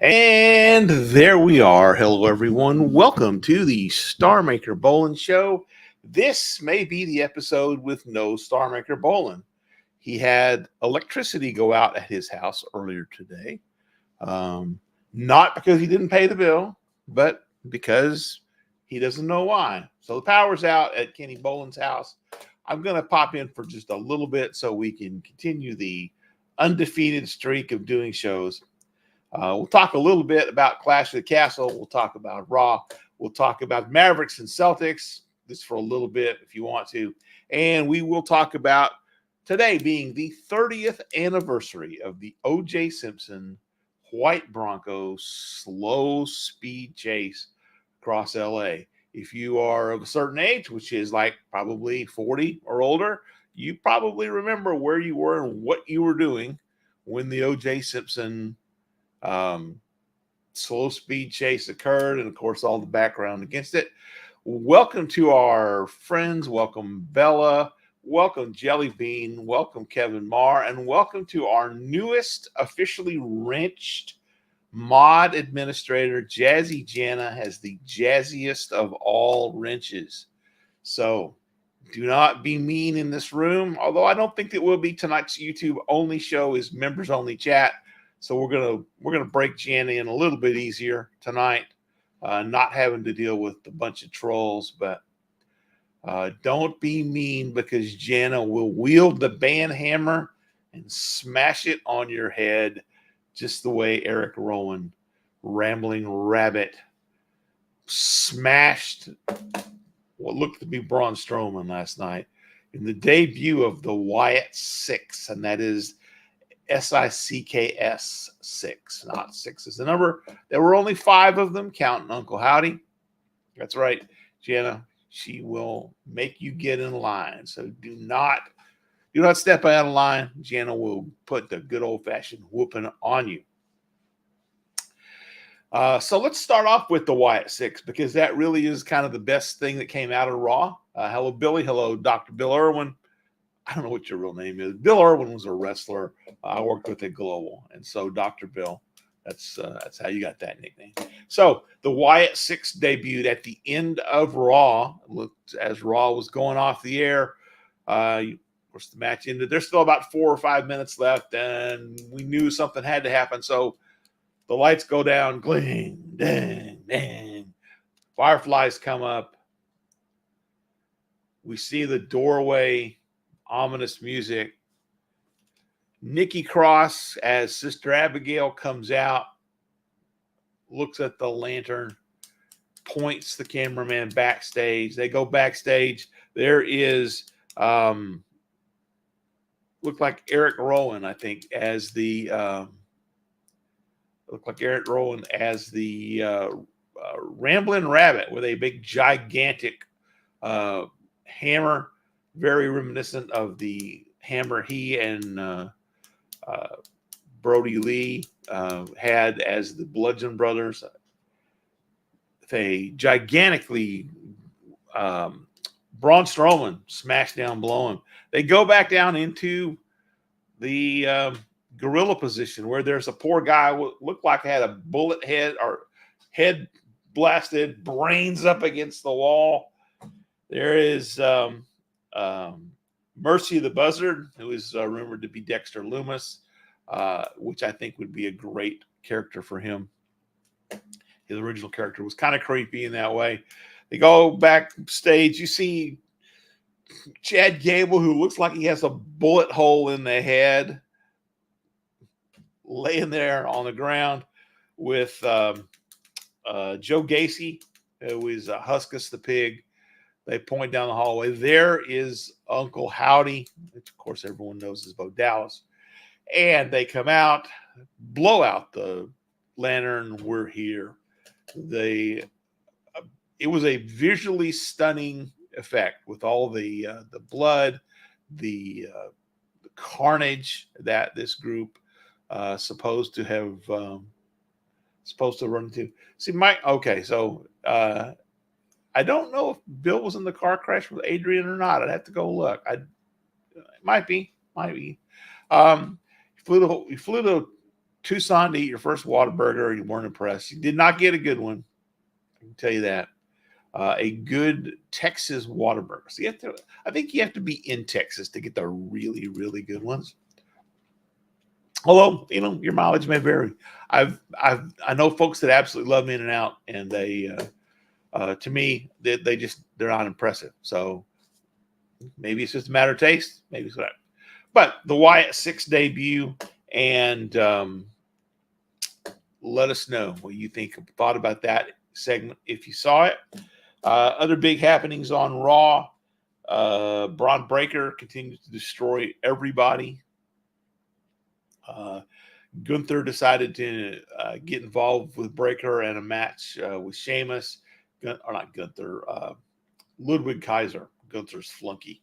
And there we are. Hello, everyone. Welcome to the StarMakerBolin Show. This may be the episode with no StarMakerBolin. He had electricity go out at his house earlier today. Not because he didn't pay the bill, but because he doesn't know why. So the power's out at Kenny Bolin's house. I'm going to pop in for just a little bit so we can continue the undefeated streak of doing shows. We'll talk a little bit about Clash of the Castle. We'll talk about Raw. We'll talk about Mavericks and Celtics, just for a little bit if you want to. And we will talk about today being the 30th anniversary of the O.J. Simpson White Bronco slow speed chase across L.A. If you are of a certain age, which is like probably 40 or older, you probably remember where you were and what you were doing when the O.J. Simpson slow speed chase occurred, and of course all the background against it. Welcome to our friends. Welcome Bella. Welcome Jelly Bean. Welcome Kevin Marr, and welcome to our newest officially wrenched mod administrator. Jazzy Jana has the jazziest of all wrenches. So do not be mean in this room, although I don't think it will be. Tonight's YouTube only show is members only chat. So we're gonna break Jana in a little bit easier tonight, not having to deal with a bunch of trolls. But don't be mean, because Jana will wield the band hammer and smash it on your head, just the way Eric Rowan, Rambling Rabbit, smashed what looked to be Braun Strowman last night in the debut of the Wyatt Six, and that is SICKS 6, not 6 is the number. There were only 5 of them, counting Uncle Howdy. That's right, Jana. She will make you get in line. So do not step out of line. Jana will put the good old-fashioned whooping on you. So let's start off with the Wyatt Six, because that really is kind of the best thing that came out of Raw. Hello, Billy. Hello, Dr. Bill Irwin. I don't know what your real name is. Bill Irwin was a wrestler I worked with at Global, and so Dr. Bill, that's how you got that nickname. So the Wyatt Six debuted at the end of Raw. Looked as Raw was going off the air. Of course, the match ended. There's still about 4 or 5 minutes left, and we knew something had to happen. So the lights go down, gling, dang, dang. Fireflies come up. We see the doorway. Ominous music. Nikki Cross as Sister Abigail comes out, looks at the lantern, points the cameraman backstage. They go backstage. There is looked like Eric Rowan, I think, as the Rambling Rabbit with a big gigantic hammer. Very reminiscent of the hammer he and Brody Lee had as the Bludgeon Brothers. They gigantically Braun Strowman smashed down below him. They go back down into the gorilla position, where there's a poor guy who looked like had a bullet head, or head blasted, brains up against the wall. There is Mercy the Buzzard, who is rumored to be Dexter Loomis, which I think would be a great character for him. His original character was kind of creepy in that way. They go backstage. You see Chad Gable, who looks like he has a bullet hole in the head, laying there on the ground with Joe Gacy, who is Huskus the Pig. They point down the hallway. There is Uncle Howdy, which of course everyone knows is Bo Dallas. And they come out, blow out the lantern. We're here. It was a visually stunning effect with all the blood, the carnage that this group supposed to run into. See, Mike. Okay, so I don't know if Bill was in the car crash with Adrian or not. I'd have to go look. It might be. He flew to Tucson to eat your first Whataburger. You weren't impressed. You did not get a good one. I can tell you that. A good Texas Whataburger. So I think you have to be in Texas to get the really, really good ones. Although, your mileage may vary. I know folks that absolutely love In-N-Out, and they, to me, they're not impressive. So maybe it's just a matter of taste. Maybe it's whatever. But the Wyatt Sick debut, and let us know what you thought about that segment if you saw it. Other big happenings on Raw. Braun Breaker continues to destroy everybody. Gunther decided to get involved with Breaker and a match with Sheamus. Ludwig Kaiser, Gunther's flunky.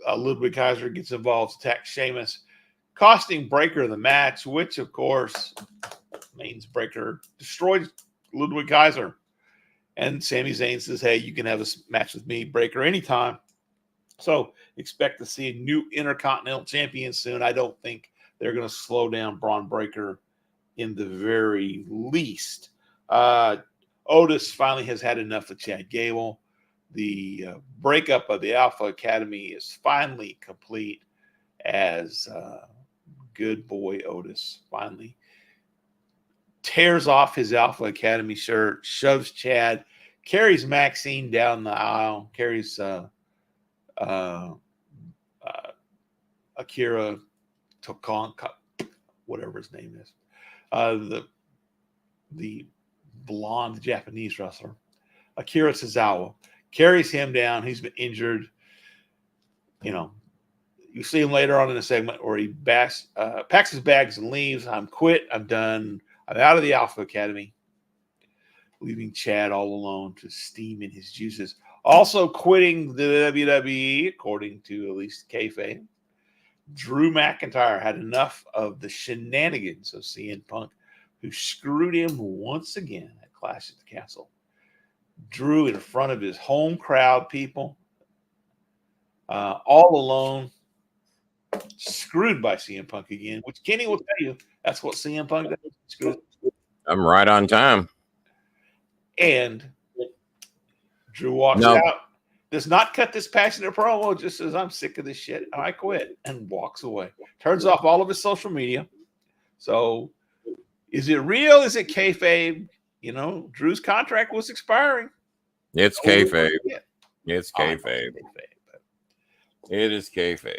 Ludwig Kaiser gets involved, attacks Sheamus, costing Breaker the match, which, of course, means Breaker destroyed Ludwig Kaiser. And Sami Zayn says, hey, you can have a match with me, Breaker, anytime. So expect to see a new Intercontinental Champion soon. I don't think they're going to slow down Braun Breaker in the very least. Otis finally has had enough of Chad Gable. The breakup of the Alpha Academy is finally complete as good boy Otis finally tears off his Alpha Academy shirt, shoves Chad, carries Maxine down the aisle, carries Akira Tokonka, whatever his name is, the blonde Japanese wrestler, Akira Tozawa, carries him down. He's been injured. You see him later on in the segment where he packs his bags and leaves. I'm quit. I'm done. I'm out of the Alpha Academy, leaving Chad all alone to steam in his juices. Also quitting the WWE, according to at least kayfabe. Drew McIntyre had enough of the shenanigans of CM Punk, who screwed him once again at Clash at the Castle. Drew in front of his home crowd, people, all alone, screwed by CM Punk again, which Kenny will tell you that's what CM Punk does. I'm right on time. And Drew walks out, does not cut this passionate promo, just says, I'm sick of this shit. I quit, and walks away. Turns off all of his social media. So is it real? Is it kayfabe? Drew's contract was expiring. It's kayfabe. It's kayfabe. It is kayfabe.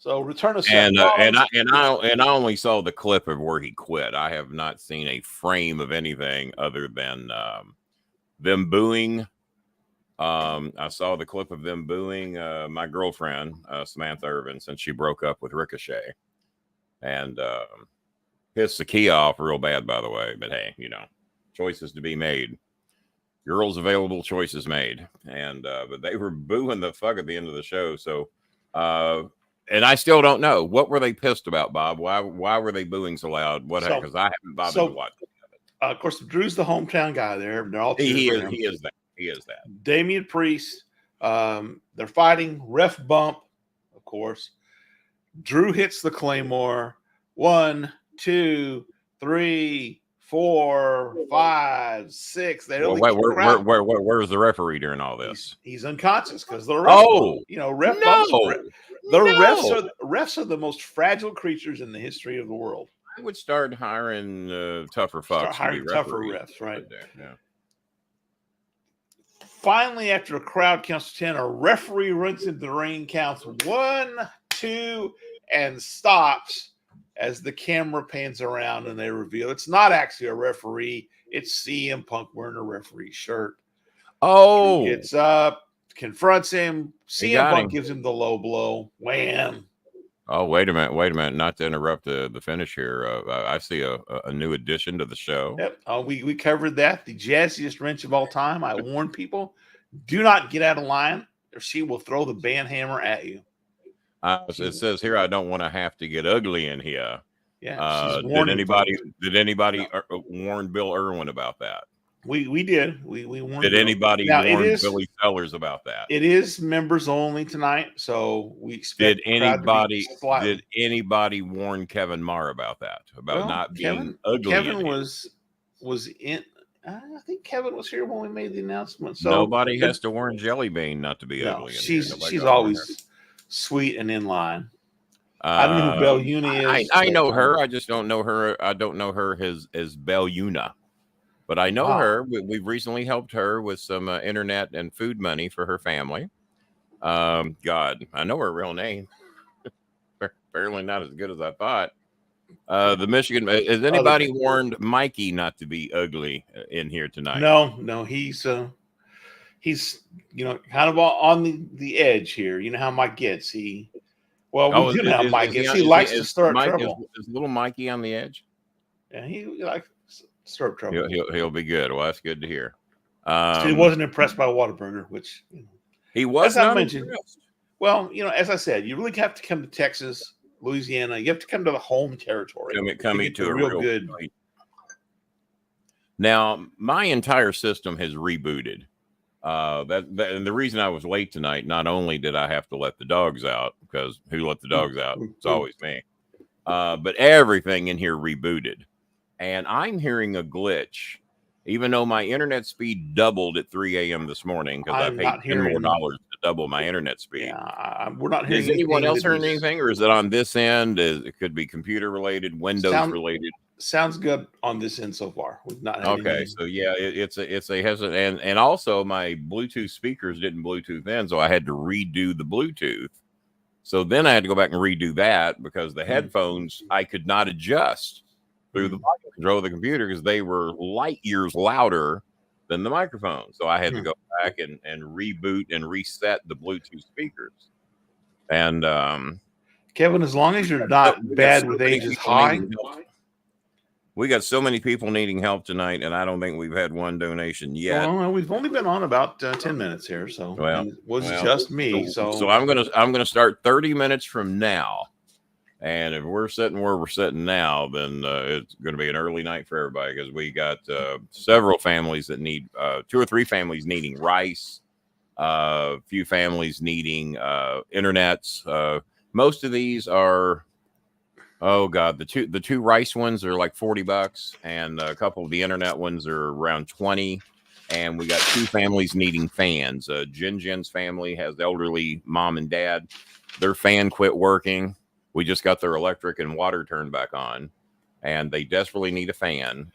So return of and I only saw the clip of where he quit. I have not seen a frame of anything other than them booing. I saw the clip of them booing my girlfriend Samantha Irvin since she broke up with Ricochet, and pissed the key off real bad, by the way. But hey, choices to be made. Girls available, choices made, and but they were booing the fuck at the end of the show. So. And I still don't know. What were they pissed about, Bob? Why were they booing so loud? Because I haven't bothered to watch it. Of course, Drew's the hometown guy there. They're all he is that. Damian Priest. They're fighting. Ref bump, of course. Drew hits the Claymore. 1, 2, 3, 4, 5, 6. Where's the referee during all this? He's unconscious because the ref. Refs are the most fragile creatures in the history of the world. I would start hiring tougher fucks. Tougher refs, right? Yeah. Finally, after a crowd counts to 10, a referee runs into the ring, counts 1, 2, and stops as the camera pans around and they reveal it's not actually a referee. It's CM Punk wearing a referee shirt. Oh. He gets up, confronts him. CM Punk gives him the low blow. Wham. Oh, wait a minute. Not to interrupt the finish here. I see a new addition to the show. Yep. We covered that. The jazziest wrench of all time. I warn people, do not get out of line or she will throw the band hammer at you. It says here, I don't want to have to get ugly in here. Yeah. Did anybody warn Bill Irwin about that? We did. We won. Did anybody now, warn Billy Sellers about that? It is members only tonight, so we expect Did anybody warn Kevin Marr about that? About not being ugly? Kevin was in. I think Kevin was here when we made the announcement. So nobody has to warn Jelly Bean not to be ugly. She's always sweet and in line. I don't know who Belluna is. I know her. I just don't know her. I don't know her as Belluna, but I know her. We've recently helped her with some internet and food money for her family. God, I know her real name. Apparently not as good as I thought. The Michigan. Has anybody warned Mikey not to be ugly in here tonight? No, he's kind of on the edge here. You know how Mike gets. He likes to stir up trouble. Is little Mikey on the edge? Yeah, he likes to stir up trouble. He'll be good. Well, that's good to hear. He wasn't impressed by Whataburger, which he was not mentioned. Well, as I said, you really have to come to Texas, Louisiana. You have to come to the home territory. Coming to a real good. Now, my entire system has rebooted. And the reason I was late tonight, not only did I have to let the dogs out, because who let the dogs out? It's always me. But everything in here rebooted. And I'm hearing a glitch, even though my internet speed doubled at 3 a.m. this morning, because I paid $10 more to double my internet speed. Yeah, we're not hearing. Is anyone else hearing anything, or is it on this end? It could be computer related, Windows related. Sounds good on this end so far. We've not had okay. So yeah, it's a hesitant, and also my Bluetooth speakers didn't Bluetooth in, so I had to redo the Bluetooth. So then I had to go back and redo that because the headphones I could not adjust through the volume control of the computer because they were light years louder than the microphone. So I had to go back and reboot and reset the Bluetooth speakers. And Kevin, as long as you're not bad with ages high. We got so many people needing help tonight, and I don't think we've had one donation yet. Well, we've only been on about 10 minutes here, so it was just me. So I'm gonna start 30 minutes from now, and if we're sitting where we're sitting now, then it's going to be an early night for everybody because we got several families that need 2 or 3 families needing rice, a few families needing internets. Most of these are. Oh God, the two rice ones are like $40, and a couple of the internet ones are around 20. And we got 2 families needing fans. Jin's family has elderly mom and dad. Their fan quit working. We just got their electric and water turned back on, and they desperately need a fan.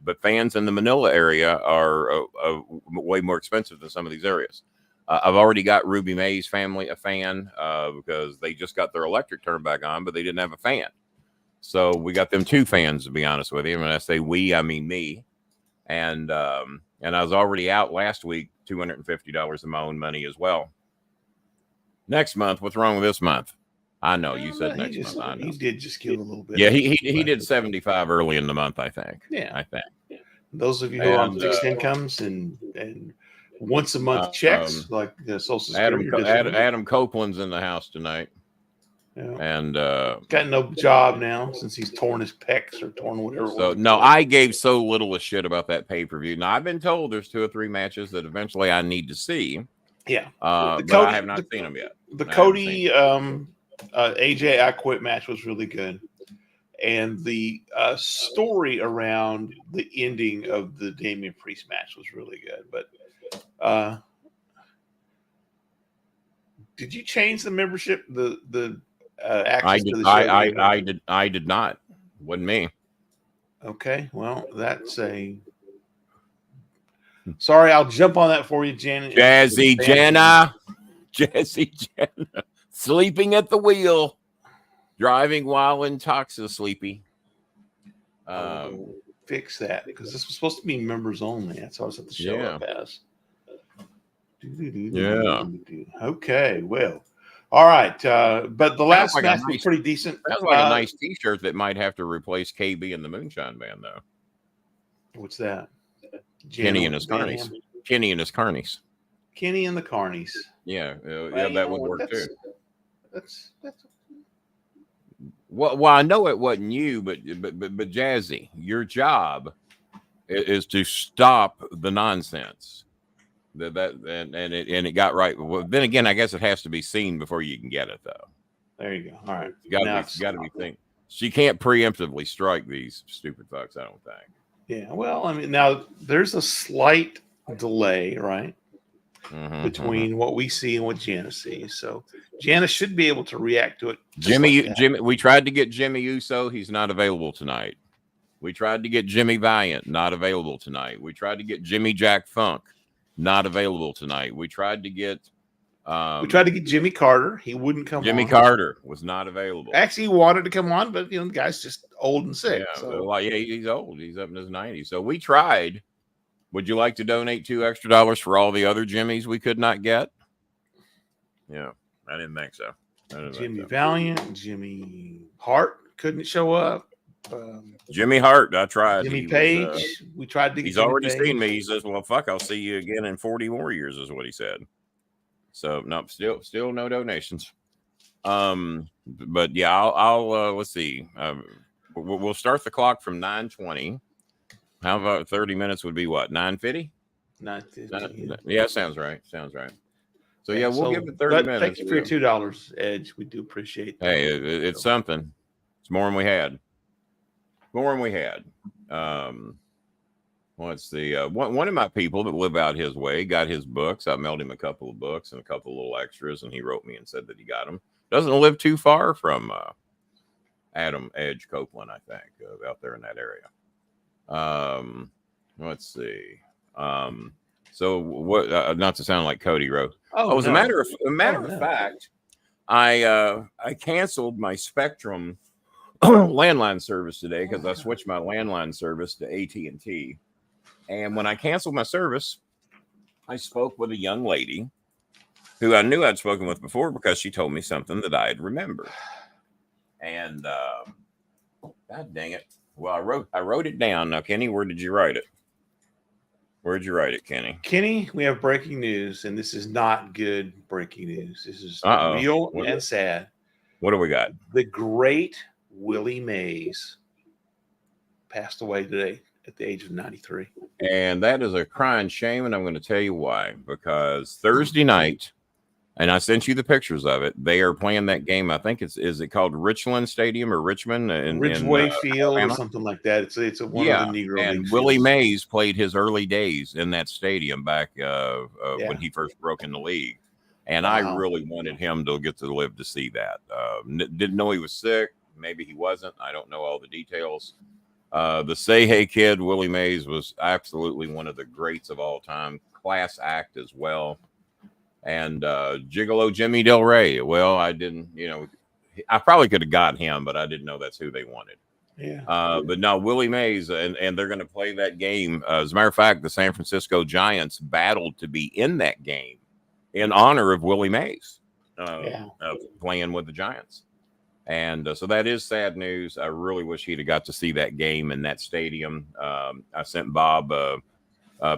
But fans in the Manila area are way more expensive than some of these areas. I've already got Ruby May's family a fan because they just got their electric turned back on, but they didn't have a fan. So we got them 2 fans, to be honest with you. And when I say we, I mean me. And I was already out last week, $250 of my own money as well. Next month, what's wrong with this month? I know you said next month. I know. He did just give a little bit. Yeah, he did 75 early in the month, I think. Yeah, I think. Yeah. Those of you who are on fixed incomes and once a month checks like the Social Security. Adam Copeland's in the house tonight. Yeah. And got no job now since he's torn his pecs or torn whatever. So no, I gave so little a shit about that pay-per-view. Now I've been told there's 2 or 3 matches that eventually I need to see. Yeah. But I have not seen them yet. The Cody AJ I Quit match was really good. And the story around the ending of the Damian Priest match was really good. But did you change the membership? The access to the show? I did not. Wasn't me. Okay, well, that's a. Sorry, I'll jump on that for you, Jen. Jazzy Jenna, sleeping at the wheel, driving while intoxicated, sleepy. Fix that because this was supposed to be members only. That's how I was at the show up as. Yeah. Okay. Well. All right. But the last match was pretty decent. That's like a nice T-shirt that might have to replace KB and the Moonshine Band, though. What's that? Kenny and his Carnies. Kenny and his Carnies. Kenny and the Carnies. Yeah. Yeah, that would work too. That's. Well, I know it wasn't you, but Jazzy, your job is to stop the nonsense. And it got right. Well, then again, I guess it has to be seen before you can get it, though. There you go. All right. You got to be thinking. She can't preemptively strike these stupid fucks, I don't think. Yeah. Well, I mean, now there's a slight delay, right, between what we see and what Janice sees. So Janice should be able to react to it. Jimmy, we tried to get Jimmy Uso. He's not available tonight. We tried to get Jimmy Valiant, not available tonight. We tried to get Jimmy Jack Funk, not available tonight. We tried to get Jimmy Carter. He wouldn't come. Jimmy Carter was not available. Actually, he wanted to come on, but the guy's just old and sick. Yeah, so. well, yeah, he's old. He's up in his 90s. So we tried. Would you like to donate $2 extra for all the other Jimmys we could not get? Yeah, I didn't think so. Jimmy Valiant, Jimmy Hart couldn't show up. Jimmy Hart, I tried. Jimmy Page, we tried to get. He's already seen me. He says, "Well, fuck, I'll see you again in 40 more years," is what he said. So no, still no donations. But yeah, I'll let's see. We'll start the clock from 9:20. How about 30 minutes would be what? 9:50? 9:50. Yeah, sounds right. So yeah, we'll give it 30 minutes. Thank you for your $2, Edge. We do appreciate that. Hey, it's something. It's more than we had. Let's see. One of my people that live out his way got his books. I mailed him a couple of books and a couple of little extras, and he wrote me and said that he got them. Doesn't live too far from Adam Edge Copeland, I think, out there in that area. Let's see. So what? Not to sound like Cody wrote. As a matter of fact, I canceled my Spectrum landline service today because I switched my landline service to AT&T. And when I canceled my service, I spoke with a young lady who I knew I'd spoken with before because she told me something that I'd remembered. And God dang it! Well, I wrote it down. Now, Kenny, where did you write it? Where'd you write it, Kenny? Kenny, we have breaking news, and this is not good breaking news. This is real and sad. What do we got? The great Willie Mays passed away today at the age of 93. And that is a crying shame, and I'm going to tell you why. Because Thursday night, and I sent you the pictures of it, they are playing that game. I think is it called Richland Stadium or Richmond? Ridgeway Field Alabama? Or something like that. It's one of the Negro and League Willie fields. Mays played his early days in that stadium back when he first broke in the league. And I really wanted him to get to live to see that. Didn't know he was sick. Maybe he wasn't. I don't know all the details. The Say Hey Kid, Willie Mays, was absolutely one of the greats of all time. Class act as well. And Gigolo Jimmy Del Rey. Well, I didn't, I probably could have got him, but I didn't know that's who they wanted. Yeah. But no, Willie Mays, and they're going to play that game. As a matter of fact, the San Francisco Giants battled to be in that game in honor of Willie Mays playing with the Giants. And so that is sad news. I really wish he'd have got to see that game in that stadium. I sent Bob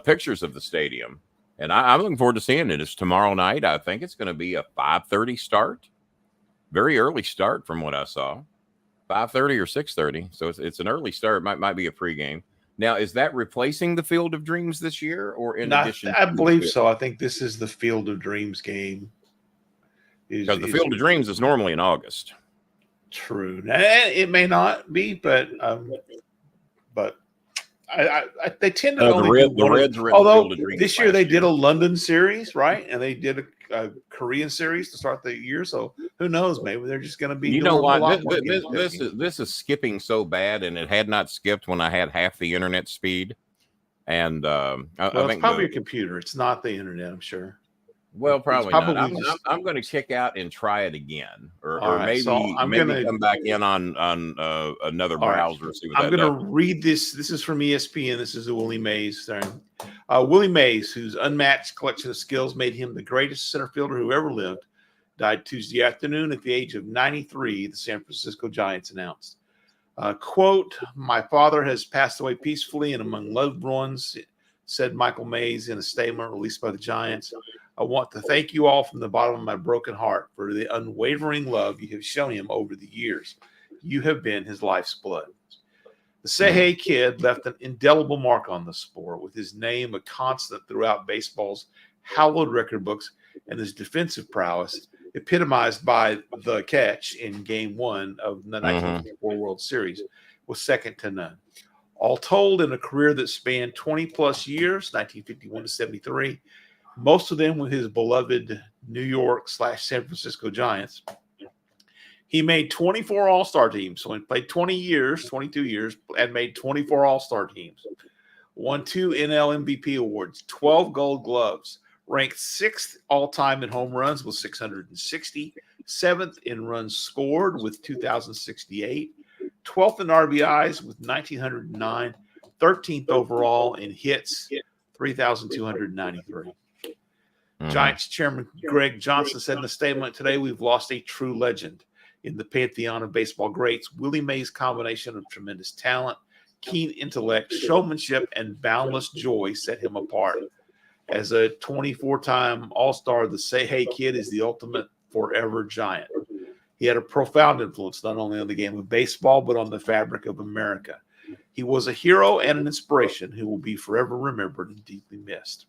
pictures of the stadium, and I'm looking forward to seeing it. It's tomorrow night. I think it's going to be a 5:30 start. Very early start from what I saw. 5:30 or 6:30. So it's an early start. Might be a pregame. Now, is that replacing the Field of Dreams this year, or in addition? I believe so. I think this is the Field of Dreams game. Because the Field of Dreams is normally in August. True. It may not be, but they tend to only do one. Reds are although this year they did a London series, right? And they did a Korean series to start the year. So who knows? Maybe they're just going to be. You know what? This is skipping so bad, and it had not skipped when I had half the internet speed. And I think it's probably a computer. It's not the internet, I'm sure. Well, probably not. I'm going to kick out and try it again, or maybe come back in on another browser. Right. See what I'm going to read this. This is from ESPN. This is a Willie Mays thing. Willie Mays, whose unmatched collection of skills made him the greatest center fielder who ever lived, died Tuesday afternoon at the age of 93. The San Francisco Giants announced. Quote, "My father has passed away peacefully and among loved ones," said Michael Mays in a statement released by the Giants. "I want to thank you all from the bottom of my broken heart for the unwavering love you have shown him over the years. You have been his life's blood." The Say Hey Kid left an indelible mark on the sport, with his name a constant throughout baseball's hallowed record books, and his defensive prowess, epitomized by the catch in Game 1 of the 1954 World Series, was second to none. All told, in a career that spanned 20-plus years, 1951 to 73, most of them with his beloved New York/San Francisco Giants, he made 24 All-Star teams. So he played 22 years, and made 24 All-Star teams. Won 2 NL MVP awards, 12 Gold Gloves, ranked 6th all-time in home runs with 660, 7th in runs scored with 2,068, 12th in RBIs with 1,909, 13th overall in hits, 3,293. Giants chairman Greg Johnson said in a statement today, "We've lost a true legend in the pantheon of baseball greats. Willie Mays' combination of tremendous talent, keen intellect, showmanship, and boundless joy set him apart. As a 24-time All-Star, the Say Hey Kid is the ultimate forever Giant. He had a profound influence not only on the game of baseball, but on the fabric of America. He was a hero and an inspiration who will be forever remembered and deeply missed."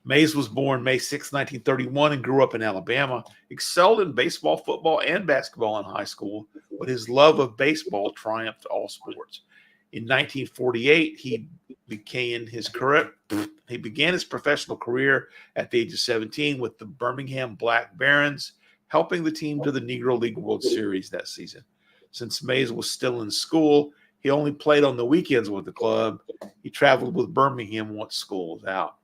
Mays was born May 6, 1931, and grew up in Alabama, excelled in baseball, football, and basketball in high school, but his love of baseball triumphed all sports. In 1948, he began his professional career at the age of 17 with the Birmingham Black Barons, helping the team to the Negro League World Series that season. Since Mays was still in school, he only played on the weekends with the club. He traveled with Birmingham once school was out.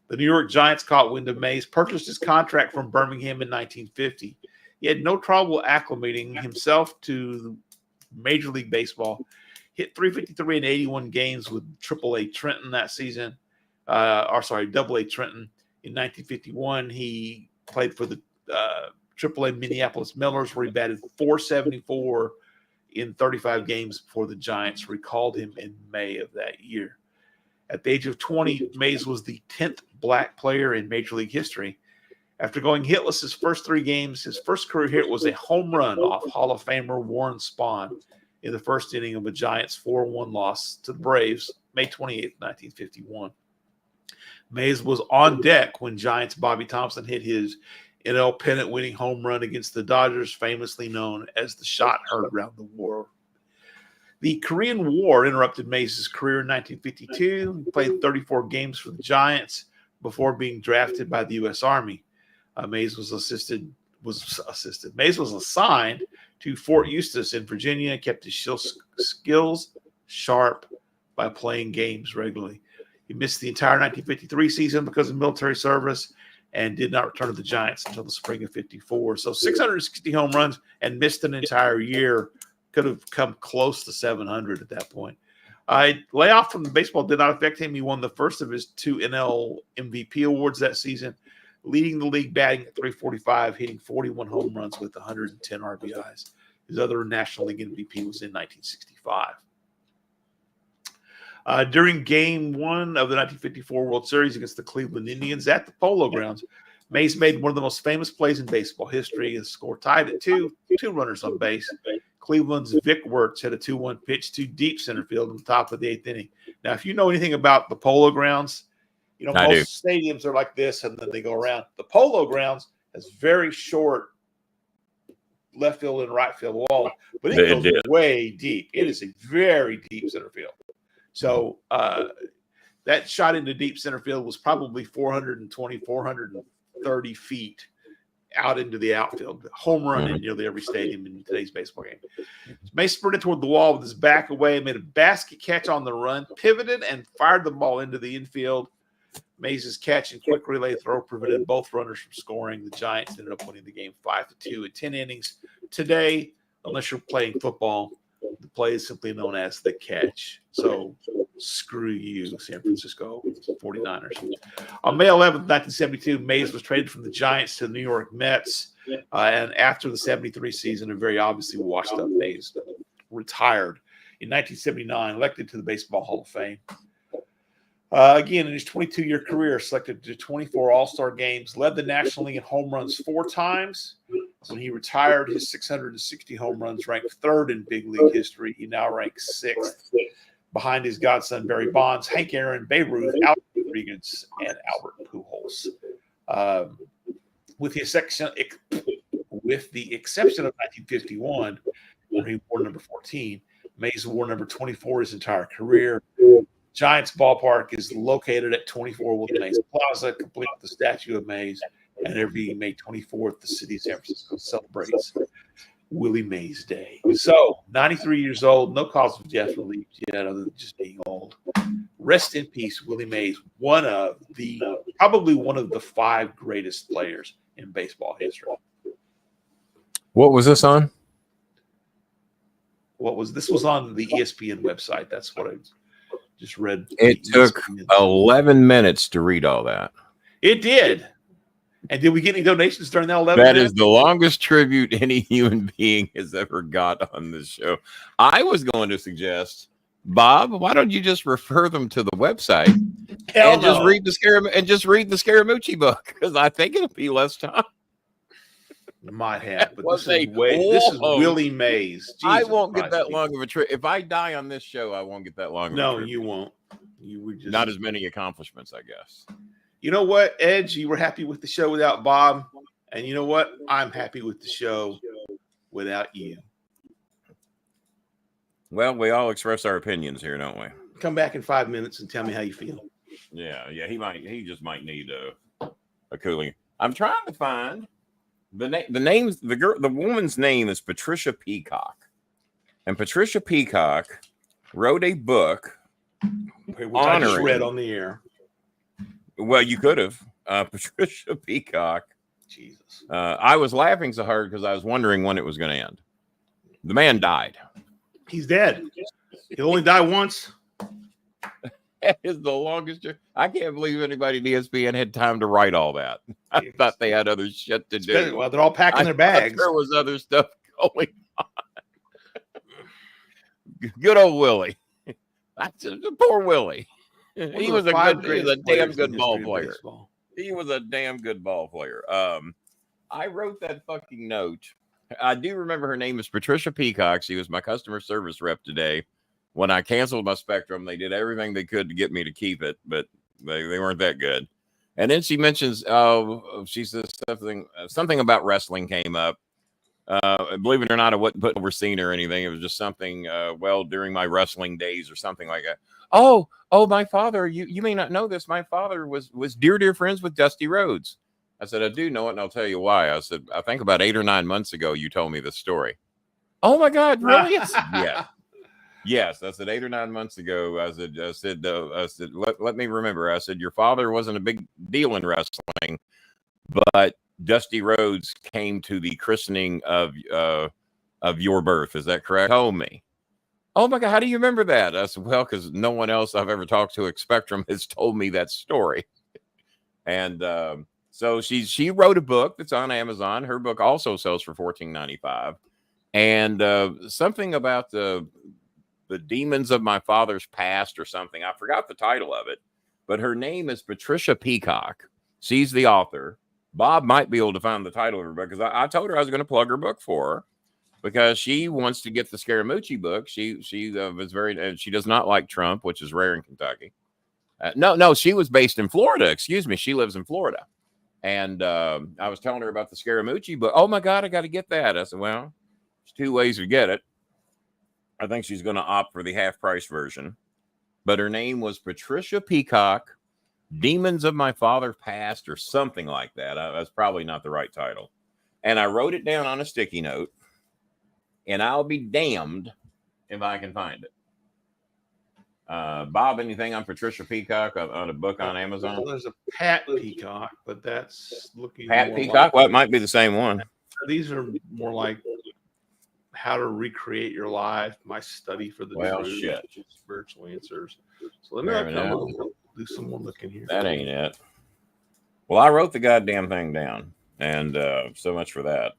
The New York Giants caught wind of Mays, purchased his contract from Birmingham in 1950. He had no trouble acclimating himself to Major League Baseball. Hit .353 in 81 games with AAA Trenton that season. AA Trenton. In 1951, he played for the AAA Minneapolis Millers, where he batted .474 in 35 games before the Giants recalled him in May of that year. At the age of 20, Mays was the 10th black player in Major League history. After going hitless his first 3 games, his first career hit was a home run off Hall of Famer Warren Spahn in the first inning of a Giants 4-1 loss to the Braves, May 28, 1951. Mays was on deck when Giants' Bobby Thompson hit his NL pennant-winning home run against the Dodgers, famously known as the shot heard around the world. The Korean War interrupted Mays' career in 1952. He played 34 games for the Giants before being drafted by the U.S. Army. Mays was assigned to Fort Eustis in Virginia, kept his skills sharp by playing games regularly. He missed the entire 1953 season because of military service and did not return to the Giants until the spring of 54. So 660 home runs and missed an entire year. Could have come close to 700 at that point. Layoff from baseball did not affect him. He won the first of his 2 NL MVP awards that season, leading the league batting at .345, hitting 41 home runs with 110 RBIs. His other National League MVP was in 1965. During Game 1 of the 1954 World Series against the Cleveland Indians at the Polo Grounds, Mays made one of the most famous plays in baseball history. His score tied at 2 runners on base. Cleveland's Vic Wirtz hit a 2-1 pitch to deep center field in the top of the 8th inning. Now, if you know anything about the Polo Grounds, most stadiums are like this, and then they go around. The Polo Grounds has very short left field and right field wall, but it goes way deep. It is a very deep center field. So that shot into deep center field was probably 420, 430 feet out into the outfield. Home run in nearly every stadium in today's baseball game. Mays sprinted toward the wall with his back away, made a basket catch on the run, pivoted, and fired the ball into the infield. Mays' catch and quick relay throw prevented both runners from scoring. The Giants ended up winning the game 5-2 in 10 innings. Today, unless you're playing football, the play is simply known as the catch. So screw you, San Francisco 49ers. On May 11th, 1972, Mays was traded from the Giants to the New York Mets. And after the 73 season, a very obviously washed up Mays retired in 1979, elected to the Baseball Hall of Fame. Again, in his 22-year career, selected to 24 All-Star games, led the National League in home runs 4 times, When he retired, his 660 home runs ranked third in big league history. He now ranks sixth behind his godson Barry Bonds, Hank Aaron, Babe Ruth, Albert Rodriguez, and Albert Pujols. With the exception of 1951, where he wore number 14, Mays wore number 24 his entire career. Giants Ballpark is located at 24 Willie Mays Plaza, complete with the statue of Mays. And every May 24th, the city of San Francisco celebrates Willie Mays Day. So, 93 years old, no cause of death relieved yet, other than just being old. Rest in peace, Willie Mays, probably one of the 5 greatest players in baseball history. What was this on? This was on the ESPN website. That's what I just read. It took 11 minutes to read all that. It did. And did we get any donations during that 11 minutes? That is the longest tribute any human being has ever got on this show. I was going to suggest, Bob, why don't you just refer them to the website just read the Scaramucci book? Because I think it'll be less time. Might have, but this is Willie Mays. Jesus I won't get Christ, that long of a trip. If I die on this show, I won't get that long. No, you won't. You would just not as many accomplishments, I guess. You know what, Edge? You were happy with the show without Bob, and you know what? I'm happy with the show without you. Well, we all express our opinions here, don't we? Come back in 5 minutes and tell me how you feel. Yeah. He just might need a cooling. I'm trying to find the names. The woman's name is Patricia Peacock, and Patricia Peacock wrote a book which I just read on the air. Well, you could have. Patricia Peacock. Jesus. I was laughing so hard because I was wondering when it was going to end. The man died. He's dead. He'll only die once. That is the longest. I can't believe anybody at ESPN had time to write all that. I thought they had other shit to do. Well, they're all packing their bags. There was other stuff going on. Good old Willie. Poor Willie. He was a damn good ball player. He was a damn good ball player. I wrote that fucking note. I do remember her name is Patricia Peacock. She was my customer service rep today. When I canceled my Spectrum, they did everything they could to get me to keep it, but they weren't that good. And then she mentions, she says something about wrestling came up. Believe it or not, I wasn't putting over scene or anything. It was just something, during my wrestling days or something like that. Oh, my father, you may not know this. My father was dear friends with Dusty Rhodes. I said, I do know it, and I'll tell you why. I said, I think about 8 or 9 months ago, you told me this story. Oh my God, really? Yeah. Yes, I said 8 or 9 months ago. I said, let me remember. I said, your father wasn't a big deal in wrestling, but Dusty Rhodes came to the christening of your birth. Is that correct? Told me. Oh my God, how do you remember that? I said, well, because no one else I've ever talked to at Spectrum has told me that story. And so she wrote a book that's on Amazon. Her book also sells for $14.95. And something about the demons of my father's past or something. I forgot the title of it, but her name is Patricia Peacock. She's the author. Bob might be able to find the title of her book because I told her I was going to plug her book for her because she wants to get the Scaramucci book. She was very, she does not like Trump, which is rare in Kentucky. No, she was based in Florida. Excuse me. She lives in Florida. And I was telling her about the Scaramucci book. Oh my God, I got to get that. I said, well, there's 2 ways to get it. I think she's going to opt for the half price version, but her name was Patricia Peacock, Demons of My Father's Past or something like that. That's probably not the right title. And I wrote it down on a sticky note, and I'll be damned if I can find it. Bob, anything on Patricia Peacock on a book on Amazon? Well, there's a Pat Peacock, but that's looking Pat Peacock. Well, it might be the same one. These are more like how to recreate your life, my study for the truth, spiritual answers. So let me do some more looking here. That ain't it. Well, I wrote the goddamn thing down, and so much for that.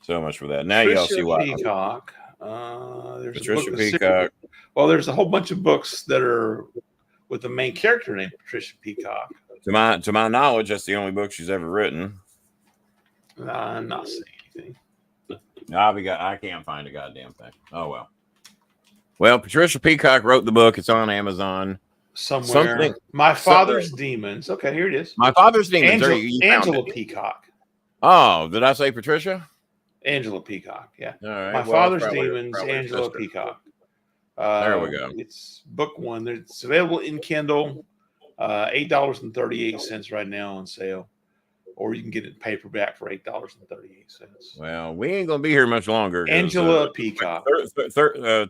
So much for that. Now y'all see why. Peacock. There's Patricia Peacock. Well, there's a whole bunch of books that are with the main character named Patricia Peacock. To my knowledge, that's the only book she's ever written. I'm not saying anything. I can't find a goddamn thing. Oh well. Well, Patricia Peacock wrote the book. It's on Amazon. Somewhere. My Father's Demons. Okay, here it is. My Father's Demons. You Angela Peacock. Oh, did I say Patricia? Angela Peacock. Yeah. All right. My Father's Demons. Angela Peacock. There we go. It's book one. It's available in Kindle. $8.38 right now on sale. Or you can get it paperback for $8.38. Well, we ain't gonna be here much longer. Angela Peacock.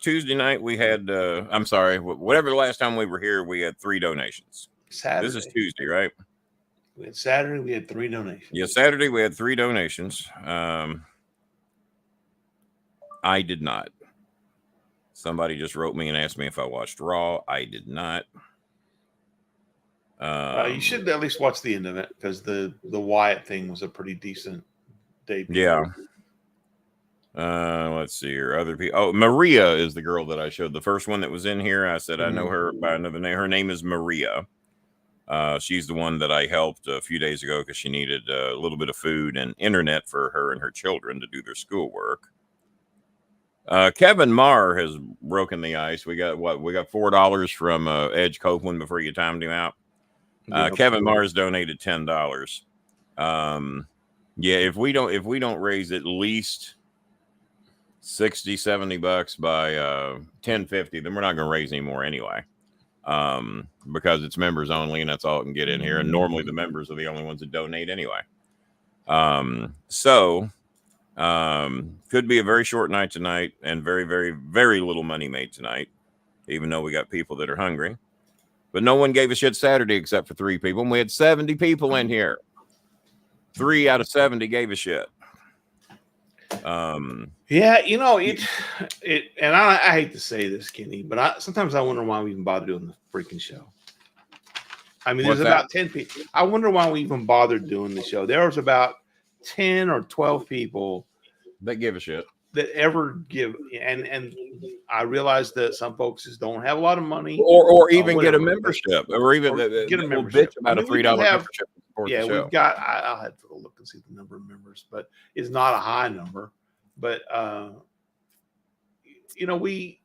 Tuesday night we had. I'm sorry. Whatever the last time we were here, we had 3 donations. Saturday. This is Tuesday, right? We had Saturday. We had 3 donations. Yeah, Saturday we had 3 donations. I did not. Somebody just wrote me and asked me if I watched Raw. I did not. You should at least watch the end of it because the Wyatt thing was a pretty decent debut. Yeah. Let's see here. Other people. Oh, Maria is the girl that I showed. The first one that was in here. I said I know her by another name. Her name is Maria. She's the one that I helped a few days ago because she needed a little bit of food and internet for her and her children to do their schoolwork. Kevin Marr has broken the ice. We got $4 from Edge Copeland before you timed him out. Kevin Mars donated $10. Yeah, if we don't raise at least $60-$70 by $10.50, then we're not going to raise any more anyway. Because it's members only, and that's all it can get in here. And normally the members are the only ones that donate anyway. Could be a very short night tonight, and very, very, very little money made tonight, even though we got people that are hungry. But no one gave a shit Saturday except for 3 people. And we had 70 people in here. 3 out of 70 gave a shit. Yeah, you know, it and I hate to say this, Kenny, but sometimes I wonder why we even bother doing the freaking show. I mean, there's about 10 people. I wonder why we even bothered doing the show. There was about 10 or 12 people that give a shit. That ever give, and I realize that some folks just don't have a lot of money, or even get a membership, or even get a membership. Bitch about a $3 membership. Yeah, we've got. I'll have to look and see the number of members, but it's not a high number. But you know, we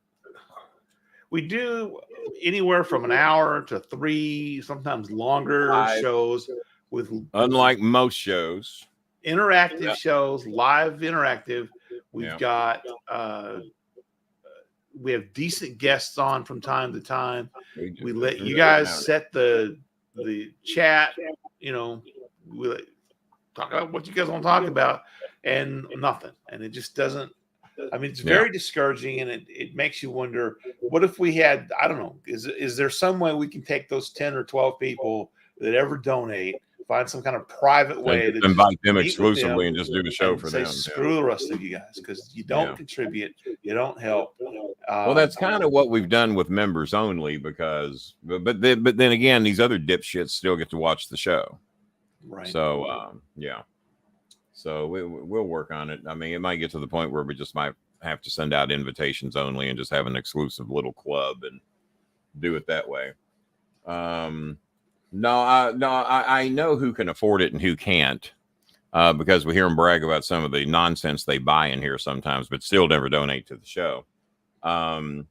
do anywhere from an hour to 3, sometimes longer shows with. Unlike most shows, interactive shows, live interactive. We've got we have decent guests on from time to time. We let you guys set the chat, you know, we talk about what you guys want to talk about, and nothing. And it just doesn't, I mean, it's very discouraging, and it makes you wonder, what if we had, I don't know, is there some way we can take those 10 or 12 people that ever donate, find some kind of private way to invite them exclusively and just do the show for them. Screw the rest of you guys, because you don't contribute, you don't help. Well, that's kind of what we've done with members only, because, but then again, these other dipshits still get to watch the show, right? So, so we'll work on it. I mean, it might get to the point where we just might have to send out invitations only and just have an exclusive little club and do it that way. No, I know who can afford it and who can't, because we hear them brag about some of the nonsense they buy in here sometimes, but still never donate to the show. I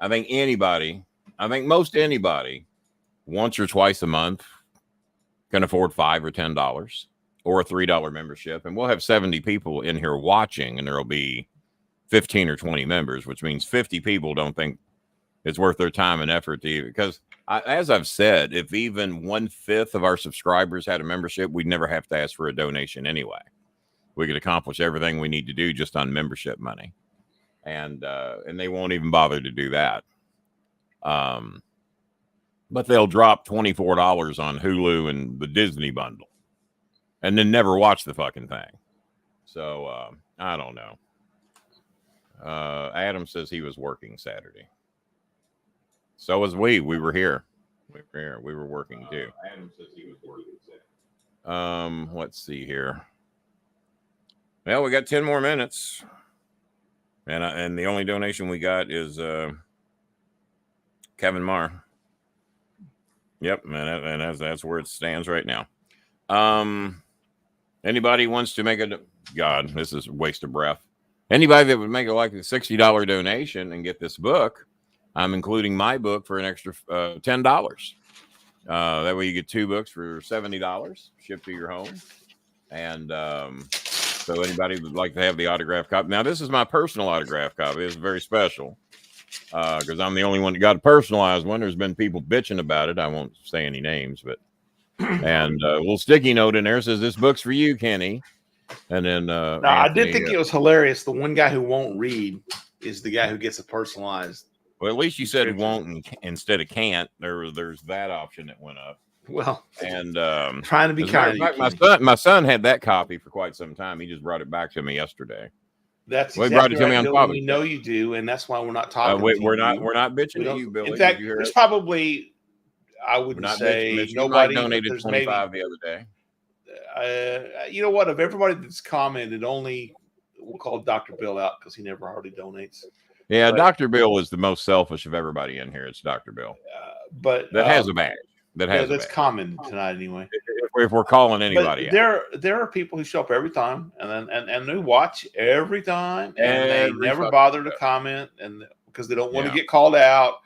think most anybody once or twice a month can afford $5 or $10 or a $3 membership, and we'll have 70 people in here watching, and there'll be 15 or 20 members, which means 50 people don't think it's worth their time and effort to, because as I've said, if even 1/5 of our subscribers had a membership, we'd never have to ask for a donation anyway. We could accomplish everything we need to do just on membership money, and they won't even bother to do that. But they'll drop $24 on Hulu and the Disney bundle, and then never watch the fucking thing. So I don't know. Adam says he was working Saturday. So was we. We were here. We were working too. Adam says he was working Saturday. Let's see here. Well, we got 10 more minutes, and the only donation we got is Kevin Marr. Yep, and that's where it stands right now. Anybody wants to make a God, this is a waste of breath. Anybody that would make a $60 donation and get this book, I'm including my book for an extra $10. That way you get 2 books for $70 shipped to your home. And so anybody would like to have the autograph copy. Now, this is my personal autograph copy. It's very special because I'm the only one that got a personalized one. There's been people bitching about it. I won't say any names, but and a little sticky note in there says, "This book's for you, Kenny." And then now, I did think it was hilarious. The one guy who won't read is the guy who gets a personalized. Well, at least you said won't instead of can't. There's that option that went up. Well, and trying to be kind. My son had that copy for quite some time. He just brought it back to me yesterday. That's exactly brought it to me on Father's Day. We know you do, and that's why we're not talking. We're not bitching to you, Billy. In fact, there's probably, I wouldn't say nobody donated 25 the other day. You know what? Of everybody that's commented, only we'll call Dr. Bill out because he never hardly donates. Yeah, but Dr. Bill is the most selfish of everybody in here. It's Dr. Bill, but that has a badge. That's common tonight anyway. If we're calling anybody, there are people who show up every time and they watch every time and they never bother to comment and because they don't want to get called out.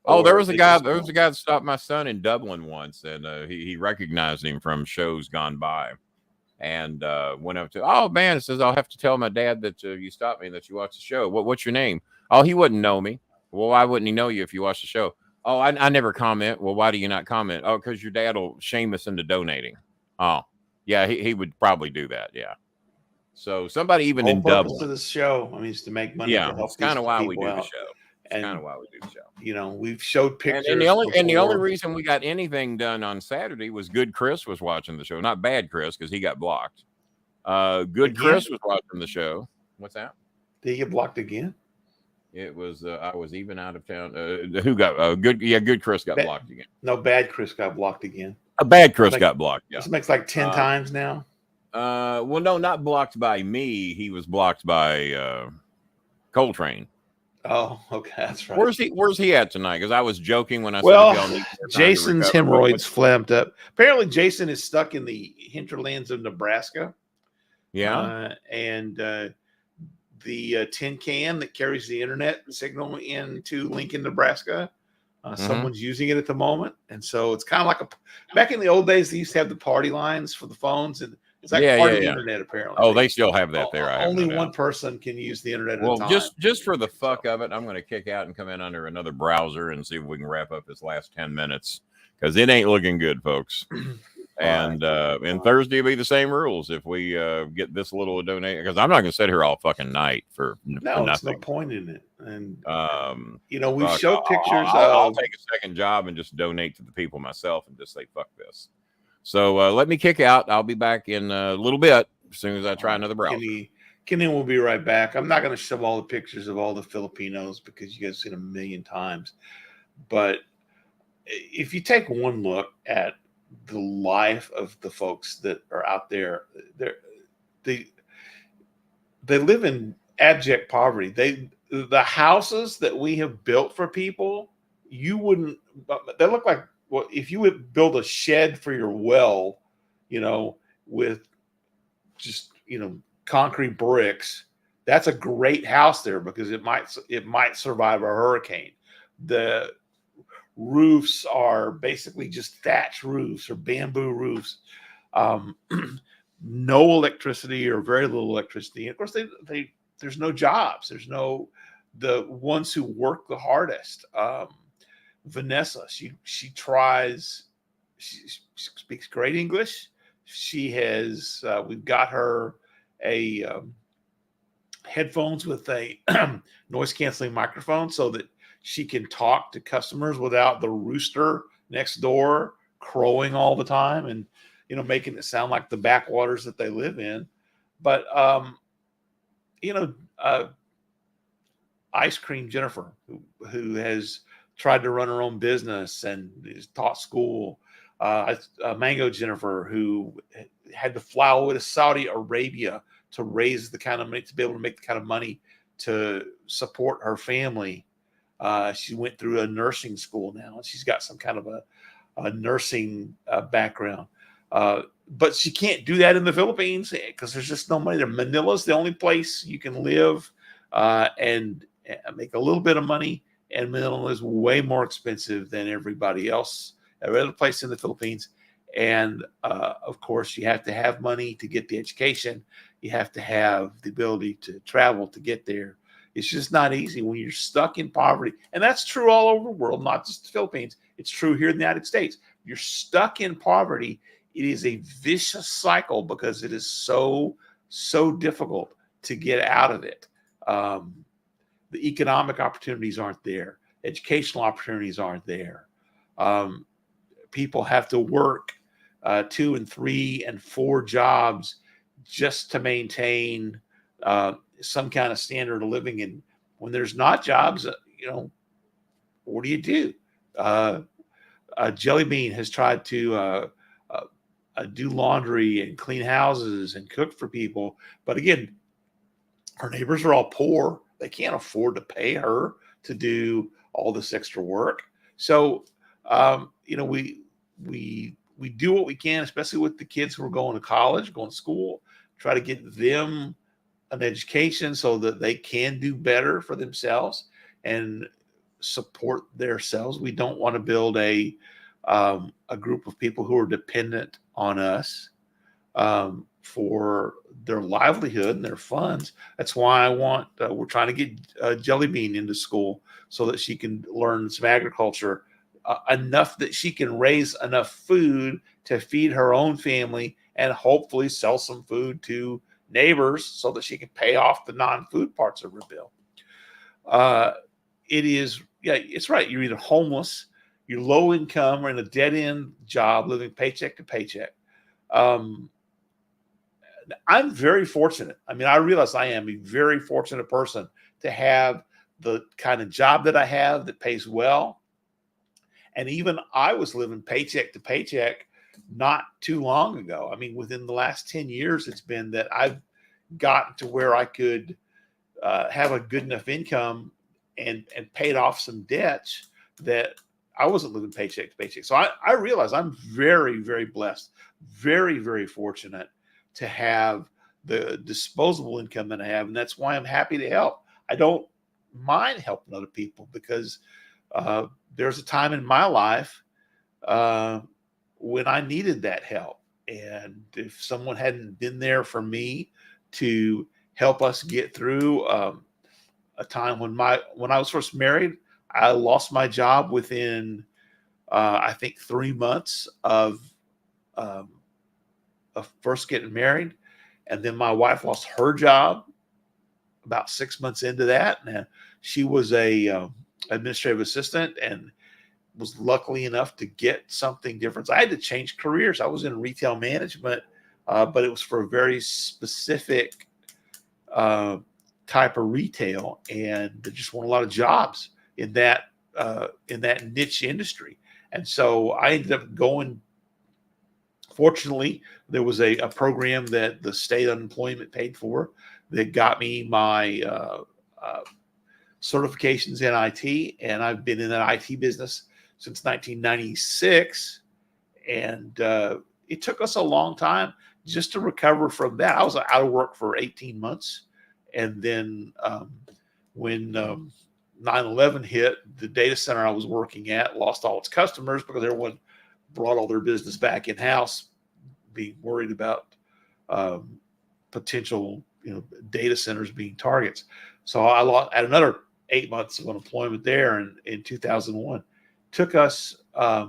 Oh, there was a guy that stopped my son in Dublin once, and he recognized him from shows gone by, and went up to, oh man, it says I'll have to tell my dad that you stopped me and that you watched the show. What's your name? Oh, he wouldn't know me. Well, why wouldn't he know you if you watched the show? Oh, I never comment. Well, why do you not comment? Oh, because your dad will shame us into donating. Oh, yeah, he would probably do that. Yeah. So somebody even in Dublin. To the show, I mean, it's to make money. Yeah, that's kind of why we do the show. That's kind of why we do the show. You know, we've showed pictures. And the only reason we got anything done on Saturday was Good Chris was watching the show, not Bad Chris because he got blocked. Good Chris was watching the show. What's that? Did he get blocked again? It was I was even out of town. Who got good? Yeah, Good Chris got blocked again. No, Bad Chris got blocked again. A Bad Chris got blocked. Yeah, this makes like 10 times now. Well, no, not blocked by me. He was blocked by Coltrane. Oh, okay, that's right. Where's he at tonight? Because I was joking when I said Jason's hemorrhoids flamed up. Apparently, Jason is stuck in the hinterlands of Nebraska. Yeah, and the tin can that carries the internet signal into Lincoln, Nebraska. Someone's using it at the moment, and so it's kind of like back in the old days. They used to have the party lines for the phones, and it's like party internet. Apparently, oh, they still have that there. Only one person can use the internet. Well, just for the fuck of it, I'm going to kick out and come in under another browser and see if we can wrap up this last 10 minutes because it ain't looking good, folks. And Thursday will be the same rules if we get this little donation because I'm not going to sit here all fucking night for nothing. There's no point in it. And you know, we've showed pictures. I'll take a second job and just donate to the people myself and just say fuck this. So let me kick out. I'll be back in a little bit as soon as I try another browser. Kenny will be right back. I'm not going to show all the pictures of all the Filipinos because you guys have seen them a million times. But if you take one look at the life of the folks that are out there, they live in abject poverty. The houses that we have built for people, they look like if you would build a shed for your well, you know, with just, you know, concrete bricks, that's a great house there because it might survive a hurricane. The roofs are basically just thatch roofs or bamboo roofs. No electricity or very little electricity. And of course, there's no jobs. There's the ones who work the hardest. Vanessa, she speaks great English. She has, we've got her a headphones with a noise canceling microphone so that she can talk to customers without the rooster next door crowing all the time and, you know, making it sound like the backwaters that they live in. But, you know, Ice Cream Jennifer, who has tried to run her own business and is taught school. Mango Jennifer, who had to fly over to Saudi Arabia to raise the kind of money, to be able to make the kind of money to support her family. She went through a nursing school now, and she's got some kind of a nursing background. but she can't do that in the Philippines because there's just no money there. Manila's the only place you can live and make a little bit of money. And Manila is way more expensive than everybody else, every other place in the Philippines. And of course, you have to have money to get the education. You have to have the ability to travel to get there. It's just not easy when you're stuck in poverty. And that's true all over the world, not just the Philippines. It's true here in the United States. You're stuck in poverty. It is a vicious cycle because it is so difficult to get out of it. The economic opportunities aren't there. Educational opportunities aren't there. People have to work 2 and 3 and 4 jobs just to maintain some kind of standard of living. And when there's not jobs, what do you do? Jelly Bean has tried to do laundry and clean houses and cook for people. But again, her neighbors are all poor. They can't afford to pay her to do all this extra work. So, we do what we can, especially with the kids who are going to college, going to school, try to get them an education so that they can do better for themselves and support themselves. We don't want to build a group of people who are dependent on us for their livelihood and their funds. That's why we're trying to get Jelly Bean into school so that she can learn some agriculture enough that she can raise enough food to feed her own family and hopefully sell some food to neighbors so that she can pay off the non-food parts of her bill. It's right. You're either homeless, you're low income, or in a dead-end job living paycheck to paycheck. I'm very fortunate. I mean, I realize I am a very fortunate person to have the kind of job that I have that pays well. And even I was living paycheck to paycheck not too long ago. I mean, within the last 10 years, it's been that I've gotten to where I could have a good enough income and paid off some debts that I wasn't living paycheck to paycheck. So I realize I'm very, very blessed, very, very fortunate to have the disposable income that I have. And that's why I'm happy to help. I don't mind helping other people because there's a time in my life when I needed that help. And if someone hadn't been there for me to help us get through a time when I was first married, I lost my job within, I think, 3 months of first getting married. And then my wife lost her job about 6 months into that. And she was a administrative assistant and was luckily enough to get something different. So I had to change careers. I was in retail management, but it was for a very specific type of retail. And there just weren't a lot of jobs in that niche industry. And so I ended up going. Fortunately, there was a program that the state unemployment paid for that got me my certifications in IT. And I've been in that IT business since 1996. And it took us a long time just to recover from that. I was out of work for 18 months. And then when 9/11 hit, the data center I was working at lost all its customers because everyone brought all their business back in-house, being worried about potential data centers being targets. So I had another 8 months of unemployment there in 2001. Took us a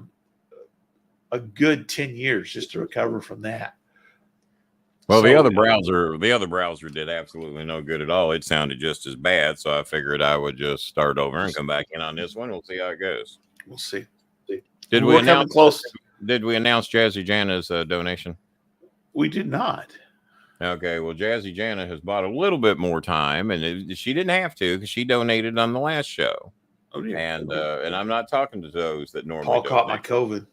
good 10 years just to recover from that. Well, the other browser did absolutely no good at all. It sounded just as bad, so I figured I would just start over and come back in on this one. We'll see how it goes. We'll see. Did we announce Jazzy Jana's donation? We did not. Okay, well, Jazzy Jana has bought a little bit more time, and she didn't have to because she donated on the last show. Oh, yeah. And I'm not talking to those that normally. Paul caught my COVID.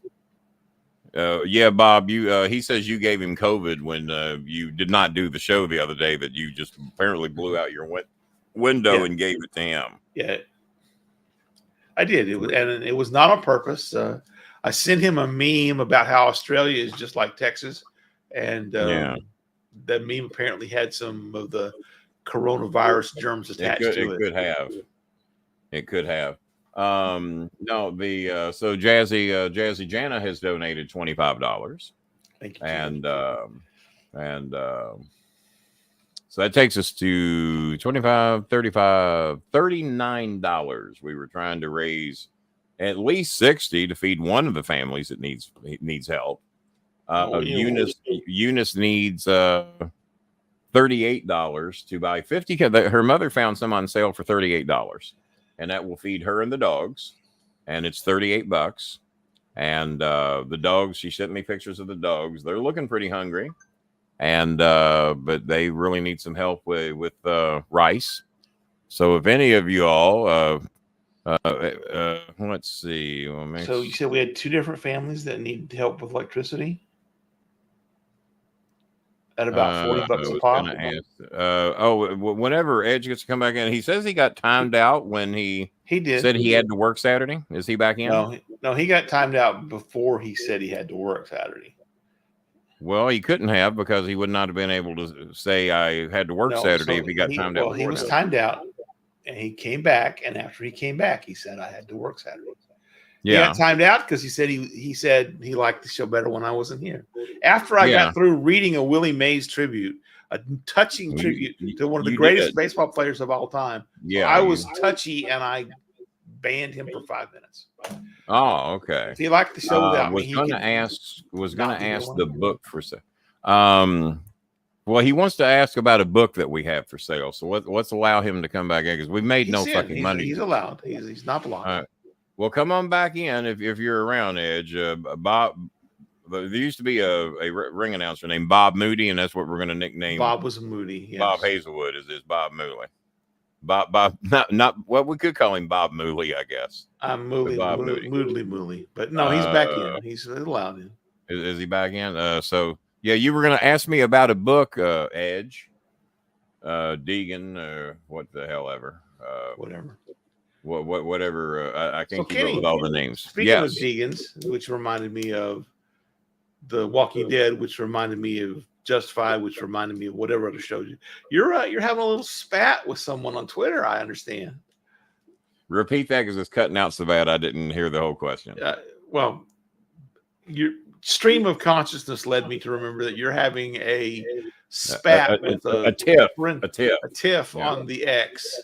Yeah, Bob. He says you gave him COVID when you did not do the show the other day. That you just apparently blew out your window and gave it to him. Yeah, I did. It was not on purpose. I sent him a meme about how Australia is just like Texas. and Yeah. that meme apparently had some of the coronavirus germs attached to it. It could have. No, the so Jazzy Jana has donated $25. Thank you, And so that takes us to $25, $35, $39. We were trying to raise at least 60 to feed one of the families that needs help. Eunice needs $38 to buy 50. Her mother found some on sale for $38, and that will feed her and the dogs, and it's $38. And the dogs, she sent me pictures of the dogs. They're looking pretty hungry, and but they really need some help with rice. So if any of you all, let's see. So you said we had two different families that need help with electricity at about $40 a pop. Whenever Edge gets to come back in, he says he got timed out when he said he had to work Saturday. Is he back in? No, he got timed out before he said he had to work Saturday. Well, he couldn't have, because he would not have been able to say I had to work Saturday if he got timed out. Well, he was timed out, and he came back, and after he came back, he said I had to work Saturday. Yeah, he got timed out because he said he liked the show better when I wasn't here. After I got through reading a Willie Mays tribute, a touching tribute to one of the greatest baseball players of all time. Yeah, I was touchy, and I banned him for 5 minutes. Oh, okay. If he liked the show without me, was going to ask the book for sale. Well, he wants to ask about a book that we have for sale. So let's allow him to come back in, because we made fucking money. He's allowed. He's not blocked. Well, come on back in if you're around, Edge. Bob, there used to be a ring announcer named Bob Moody, and that's what we're going to nickname. Bob was Moody. Yes. Bob Hazelwood is Bob Mooley. Bob, not what we could call him, Bob Mooley, I guess. I'm Moodley, but no, he's back in. He's allowed in. Is he back in? So yeah, you were going to ask me about a book, Edge, Deegan, what the hell ever, whatever. Whatever. I can't keep up with all the names. Speaking of Deegan's, which reminded me of The Walking Dead, which reminded me of Justified, which reminded me of whatever other shows you're having a little spat with someone on Twitter. I understand. Repeat that, because it's cutting out so bad I didn't hear the whole question. Well, your stream of consciousness led me to remember that you're having a spat with a tiff on the X.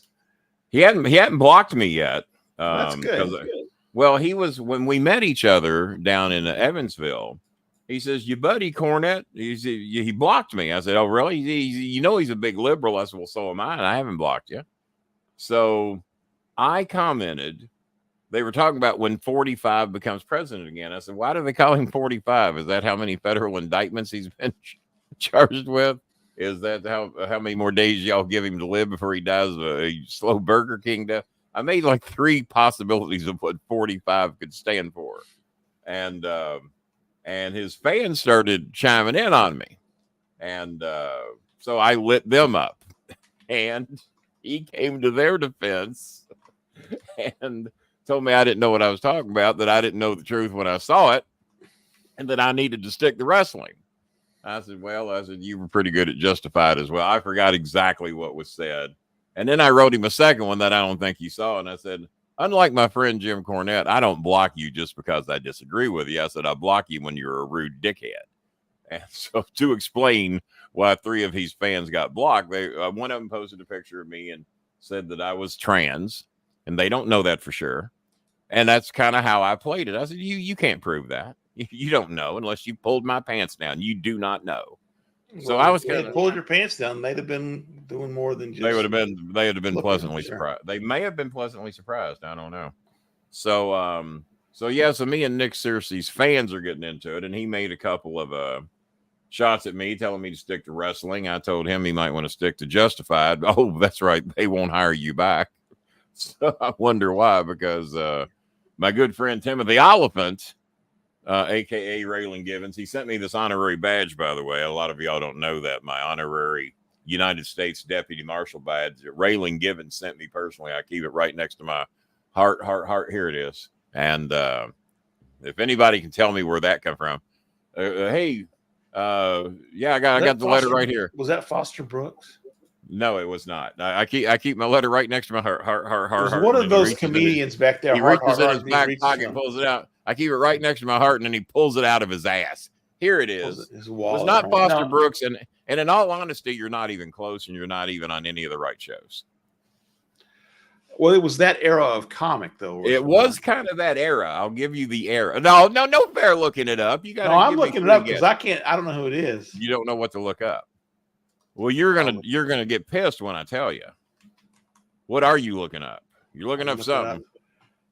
He hadn't blocked me yet. That's good. Well, he was, when we met each other down in Evansville. He says, "Your buddy Cornette, he blocked me." I said, "Oh, really? He's a big liberal." I said, "Well, so am I, and I haven't blocked you." So I commented, they were talking about when 45 becomes president again. I said, "Why do they call him 45? Is that how many federal indictments he's been charged with? Is that how many more days y'all give him to live before he dies a slow Burger King death?" I made like 3 possibilities of what 45 could stand for. And his fans started chiming in on me. And so I lit them up. And he came to their defense and told me I didn't know what I was talking about, that I didn't know the truth when I saw it, and that I needed to stick to wrestling. I said, you were pretty good at Justified as well. I forgot exactly what was said. And then I wrote him a second one that I don't think he saw. And I said, "Unlike my friend Jim Cornette, I don't block you just because I disagree with you. I said, I block you when you're a rude dickhead." And so to explain why 3 of his fans got blocked, one of them posted a picture of me and said that I was trans, and they don't know that for sure. And that's kind of how I played it. I said, you can't prove that. You don't know unless you pulled my pants down. You do not know. So I was kind of pulled your pants down. They'd have been doing more than just. They would have been pleasantly surprised. They may have been pleasantly surprised. I don't know. So so me and Nick Searcy's fans are getting into it, and he made a couple of shots at me, telling me to stick to wrestling. I told him he might want to stick to Justified. Oh, that's right. They won't hire you back. So I wonder why, because my good friend Timothy Oliphant, a.k.a. Raylan Givens, he sent me this honorary badge, by the way. A lot of y'all don't know that. My honorary United States Deputy Marshal badge. Raylan Givens sent me personally. I keep it right next to my heart. Here it is. And if anybody can tell me where that come from, hey, Yeah, I got the letter right here. Was that Foster Brooks? No, it was not. I keep my letter right next to my heart. It was one of those comedians back there. He reaches in his back pocket and pulls it out. I keep it right next to my heart, and then he pulls it out of his ass. Here it is. It was not Foster Brooks, and in all honesty, you're not even close, and you're not even on any of the right shows. Well, it was that era of comic, though. It was kind of that era. I'll give you the era. No fair looking it up. You got. No, I'm looking it up because I don't know who it is. You don't know what to look up. Well, you're gonna get pissed when I tell you. What are you looking up? You're looking up something.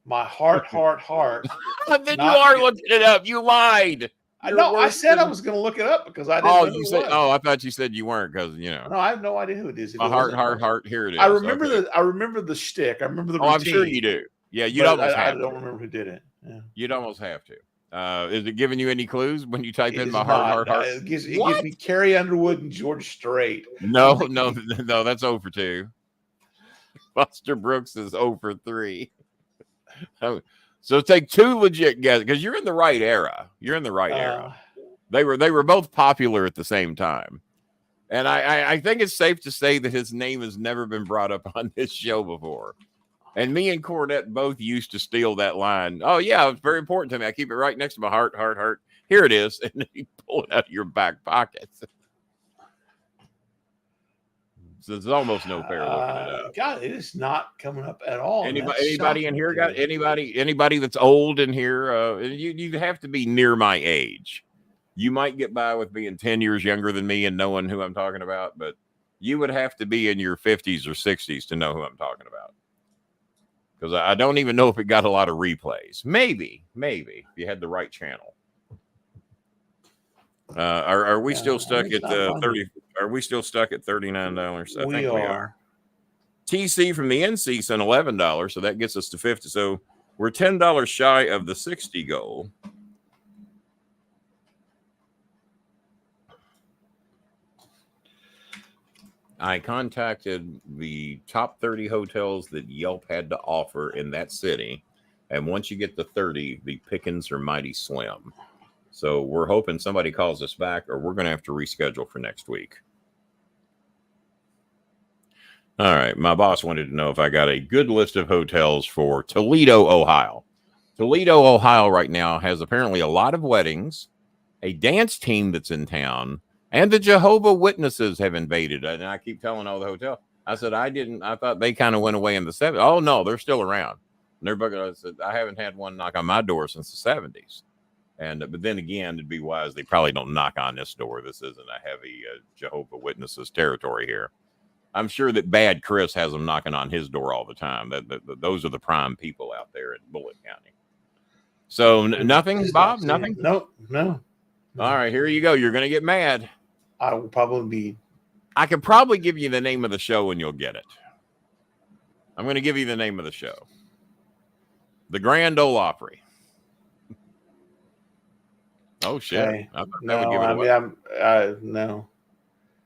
My heart. Then you are looking it up. You lied. I said I was going to look it up because I didn't know who it was. I thought you said you weren't because No, I have no idea who it is. My heart. Here it is. I remember the shtick. I remember the routine. I'm sure you do. Yeah, I don't remember who did it. Yeah. You'd almost have to. Is it giving you any clues when you type in my heart? It gives me Carrie Underwood and George Strait. No, that's 0 for 2. Buster Brooks is 0 for 3. So take 2 legit guesses because you're in the right era. You're in the right era. They were both popular at the same time. And I think it's safe to say that his name has never been brought up on this show before. And me and Cornette both used to steal that line. Oh, yeah, it's very important to me. I keep it right next to my heart. Here it is. And then you pull it out of your back pocket. So there's almost no fair looking it up. God, it is not coming up at all. Anybody in here got anybody that's old in here? You have to be near my age. You might get by with being 10 years younger than me and knowing who I'm talking about, but you would have to be in your 50s or 60s to know who I'm talking about. Because I don't even know if it got a lot of replays. Maybe if you had the right channel. Are we still stuck at the 30? Are we still stuck at $39? I think we are. TC from the NC sent $11, so that gets us to 50. So we're $10 shy of the 60 goal. I contacted the top 30 hotels that Yelp had to offer in that city. And once you get to 30, the pickings are mighty slim. So we're hoping somebody calls us back or we're going to have to reschedule for next week. All right. My boss wanted to know if I got a good list of hotels for Toledo, Ohio. Toledo, Ohio right now has apparently a lot of weddings, a dance team that's in town, and the Jehovah Witnesses have invaded. And I keep telling all the hotel. I said, I thought they kind of went away in the 70s. Oh, no, they're still around. And everybody said, I haven't had one knock on my door since the 70s. But then again, to be wise, they probably don't knock on this door. This isn't a heavy Jehovah Witnesses territory here. I'm sure that Bad Chris has them knocking on his door all the time. Those are the prime people out there in Bolin County. So nothing, Bob? Nothing? No. All right, here you go. You're going to get mad. I will probably be. I could probably give you the name of the show and you'll get it. I'm going to give you the name of the show. The Grand Ole Opry. Oh, shit. Okay. I thought that would give it away. No.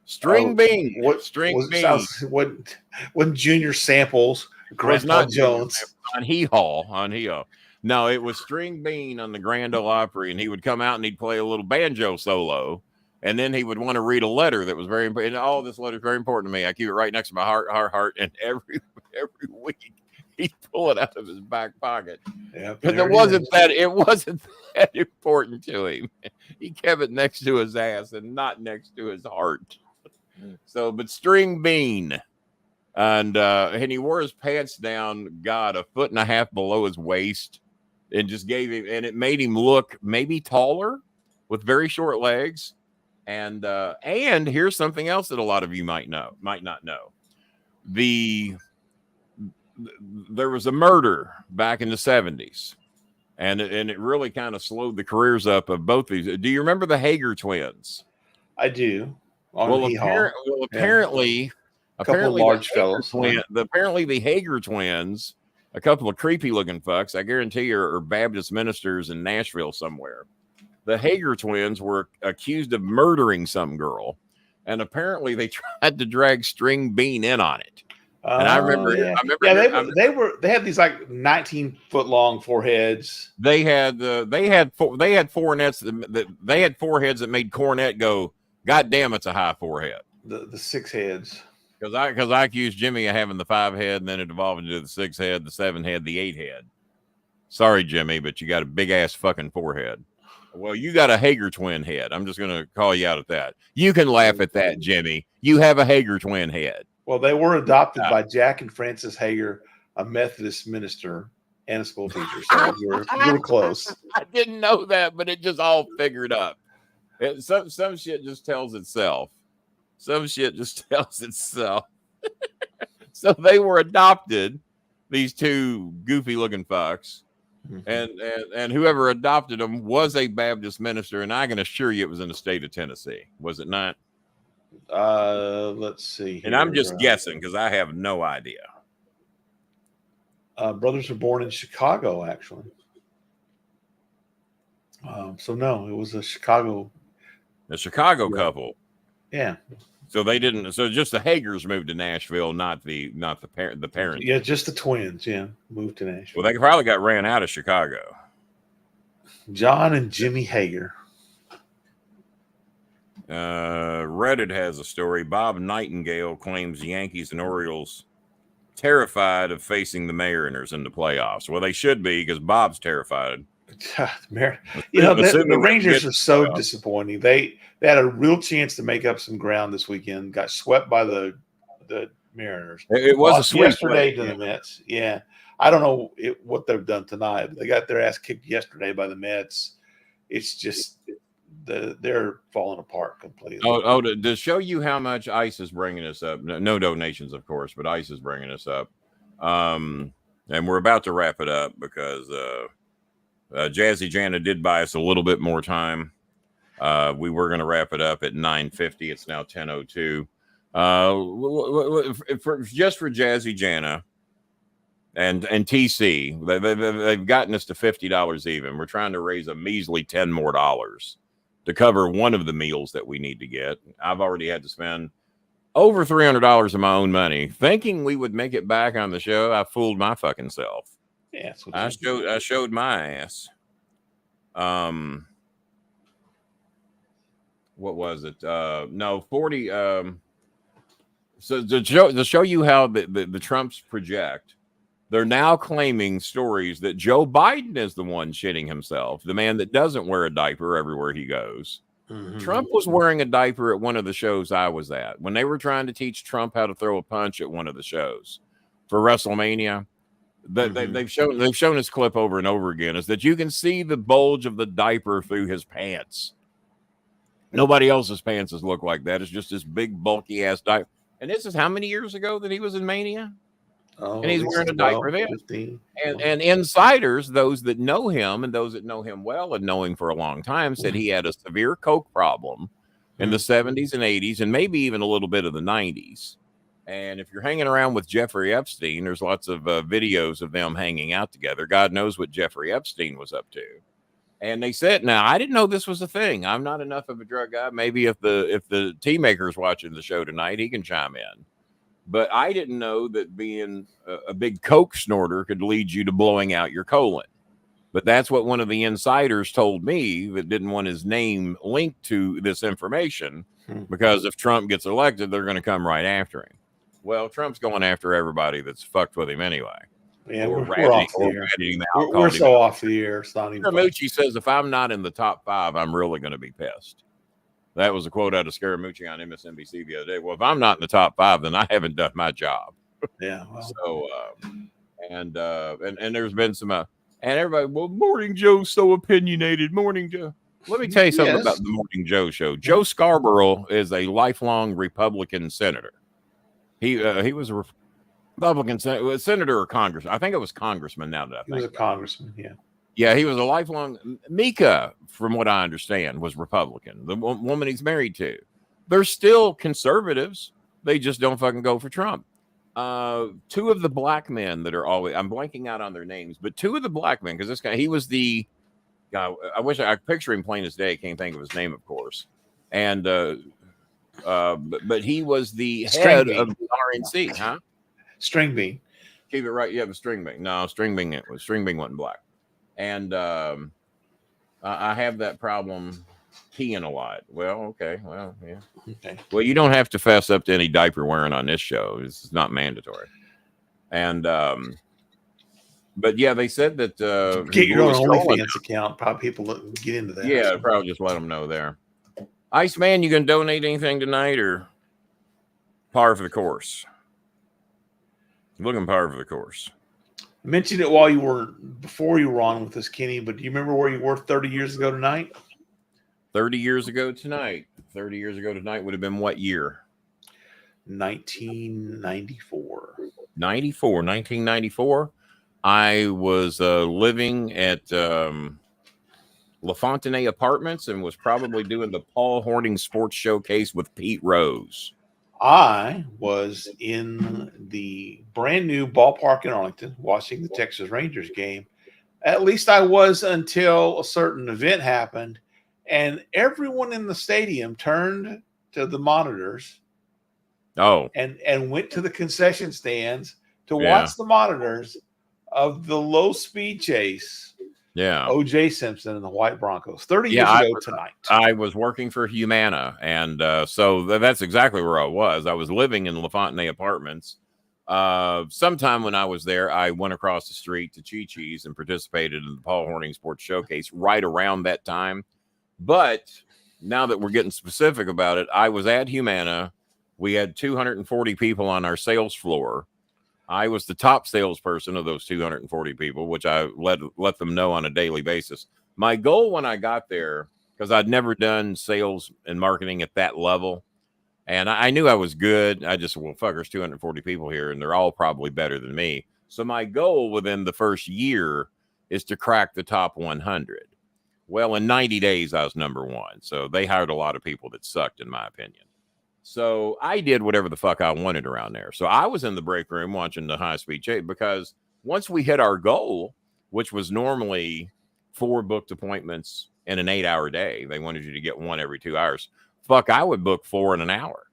String Bean. Bean? What Junior samples Grandpa Jones on Hee Haw. No, it was String Bean on the Grand Ole Opry, and he would come out and he'd play a little banjo solo, and then he would want to read a letter that was very important. And all this letter is very important to me. I keep it right next to my heart, and every week he'd pull it out of his back pocket. Yeah, because it wasn't that important to him. He kept it next to his ass and not next to his heart. So, but String Bean, and he wore his pants down, God, 1.5 feet below his waist, and just gave him, and it made him look maybe taller with very short legs. And here's something else that a lot of you might not know. There was a murder back in the 70s, and it really kind of slowed the careers up of both these. Do you remember the Hager twins? I do. Apparently, large fellows. Apparently, the Hager twins, a couple of creepy looking fucks, I guarantee you, are Baptist ministers in Nashville somewhere. The Hager twins were accused of murdering some girl, and apparently they tried to drag String Bean in on it. And I remember, yeah, they had these like 19-foot long foreheads. They had foreheads that made Cornette go, God damn, it's a high forehead. The 6 heads. Because I accused Jimmy of having the 5 head, and then it evolved into the 6 head, the 7 head, the 8 head. Sorry, Jimmy, but you got a big ass fucking forehead. Well, you got a Hager twin head. I'm just gonna call you out at that. You can laugh at that, Jimmy. You have a Hager twin head. Well, they were adopted by Jack and Francis Hager, a Methodist minister and a school teacher. So you were close. I didn't know that, but it just all figured up. Some shit just tells itself. Some shit just tells itself. So they were adopted, these 2 goofy looking fucks. And whoever adopted them was a Baptist minister, and I can assure you it was in the state of Tennessee. Was it not? Let's see here. And I'm just guessing because I have no idea. Brothers were born in Chicago, actually. So no, it was a Chicago couple. Yeah. So they didn't. So just the Hagers moved to Nashville, not the parents. Yeah, just the twins. Yeah, moved to Nashville. Well, they probably got ran out of Chicago. John and Jimmy Hager. Reddit has a story. Bob Nightingale claims Yankees and Orioles terrified of facing the Mariners in the playoffs. Well, they should be because Bob's terrified. The Rangers are so disappointing. They had a real chance to make up some ground this weekend. Got swept by the Mariners. It was a sweep yesterday to the Mets. Yeah, I don't know what they've done tonight, but they got their ass kicked yesterday by the Mets. It's just they're falling apart completely. To show you how much ICE is bringing us up. No donations, of course, but ICE is bringing us up. And we're about to wrap it up because Jazzy Jana did buy us a little bit more time. We were going to wrap it up at 9:50. It's now 10:02. Just for Jazzy Jana and TC, they've gotten us to $50 even. We're trying to raise a measly $10 more to cover one of the meals that we need to get. I've already had to spend over $300 of my own money thinking we would make it back on the show. I fooled my fucking self. Yeah, I showed my ass. What was it? 40. So to show you how the Trumps project, they're now claiming stories that Joe Biden is the one shitting himself, the man that doesn't wear a diaper everywhere he goes. Mm-hmm. Trump was wearing a diaper at one of the shows I was at when they were trying to teach Trump how to throw a punch at one of the shows for WrestleMania. They've shown this clip over and over again, is that you can see the bulge of the diaper through his pants. Nobody else's pants look like that. It's just this big bulky ass diaper. And this is how many years ago that he was in Mania? And he's wearing a diaper then. And insiders, those that know him and those that know him well and know him for a long time, said he had a severe coke problem in the 70s and 80s and maybe even a little bit of the 90s. And if you're hanging around with Jeffrey Epstein, there's lots of videos of them hanging out together. God knows what Jeffrey Epstein was up to. And they said, now, I didn't know this was a thing. I'm not enough of a drug guy. Maybe if the tea maker's watching the show tonight, he can chime in. But I didn't know that being a big coke snorter could lead you to blowing out your colon. But that's what one of the insiders told me that didn't want his name linked to this information, because if Trump gets elected, they're going to come right after him. Well, Trump's going after everybody that's fucked with him anyway. Yeah, we're off the air. We're so off the air. It's not even. Scaramucci says if I'm not in the top 5, I'm really going to be pissed. That was a quote out of Scaramucci on MSNBC the other day. Well, if I'm not in the top 5, then I haven't done my job. Yeah. Well. So, and there's been some, and everybody, well, Morning Joe's so opinionated. Morning Joe. Let me tell you something about the Morning Joe show. Joe Scarborough is a lifelong Republican senator. He was a Republican senator or congressman. I think it was congressman. Now that I think he was a congressman, yeah. Yeah, he was a lifelong. Mika, from what I understand, was Republican. The woman he's married to. They're still conservatives. They just don't fucking go for Trump. 2 of the black men that are always, I'm blanking out on their names, but 2 of the black men, because this guy, he was the guy, I wish I could picture him plain as day. Can't think of his name, of course. And, but he was the head of the RNC, huh? String bean. Keep it right. Yeah, the string bean. No, string bean. It was string bean wasn't black. And I have that problem peeing a lot. Well, okay. Well, yeah. Okay. Well, you don't have to fess up to any diaper wearing on this show. It's not mandatory. And but yeah, they said that Get your own OnlyFans account. Probably people get into that. Yeah, probably just let them know there. Iceman, you gonna donate anything tonight or par for the course? Looking par for the course. I mentioned it before you were on with us, Kenny, but do you remember where you were 30 years ago tonight? 30 years ago tonight. 30 years ago tonight would have been what year? 1994. 1994. I was living at La Fontenay Apartments and was probably doing the Paul Hornung Sports Showcase with Pete Rose. I was in the brand new ballpark in Arlington watching the Texas Rangers game. At least I was until a certain event happened, and everyone in the stadium turned to the monitors. And went to the concession stands to watch the monitors of the low-speed chase. Yeah, O.J. Simpson and the White Broncos 30 years ago tonight. I was working for Humana, and so that's exactly where I was. I was living in La Fontenay Apartments. Sometime when I was there, I went across the street to Chi-Chi's and participated in the Paul Hornung Sports Showcase right around that time. But now that we're getting specific about it, I was at Humana. We had 240 people on our sales floor. I was the top salesperson of those 240 people, which I let them know on a daily basis. My goal when I got there, because I'd never done sales and marketing at that level, and I knew I was good. I just, well, fuck, there's 240 people here, and they're all probably better than me. So my goal within the first year is to crack the top 100. Well, in 90 days, I was number one. So they hired a lot of people that sucked, in my opinion. So I did whatever the fuck I wanted around there. So I was in the break room watching the high-speed chase because once we hit our goal, which was normally 4 booked appointments in an 8-hour day, they wanted you to get 1 every 2 hours. Fuck, I would book 4 in an hour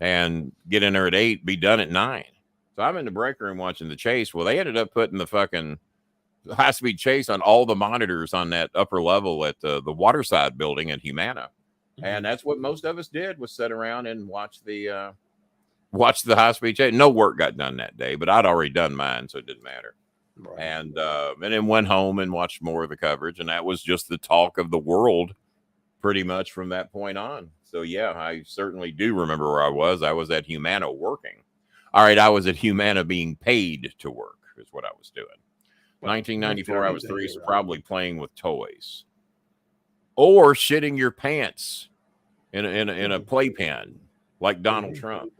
and get in there at 8, be done at 9. So I'm in the break room watching the chase. Well, they ended up putting the fucking high-speed chase on all the monitors on that upper level at the Waterside building at Humana. And that's what most of us did, was sit around and watch the high-speed chase. No work got done that day, but I'd already done mine, so it didn't matter. Right. And then went home and watched more of the coverage, and that was just the talk of the world pretty much from that point on. So, yeah, I certainly do remember where I was. I was at Humana working. All right, I was at Humana being paid to work is what I was doing. 1994, I was 3, so probably playing with toys. Or shitting your pants in a playpen like Donald Trump.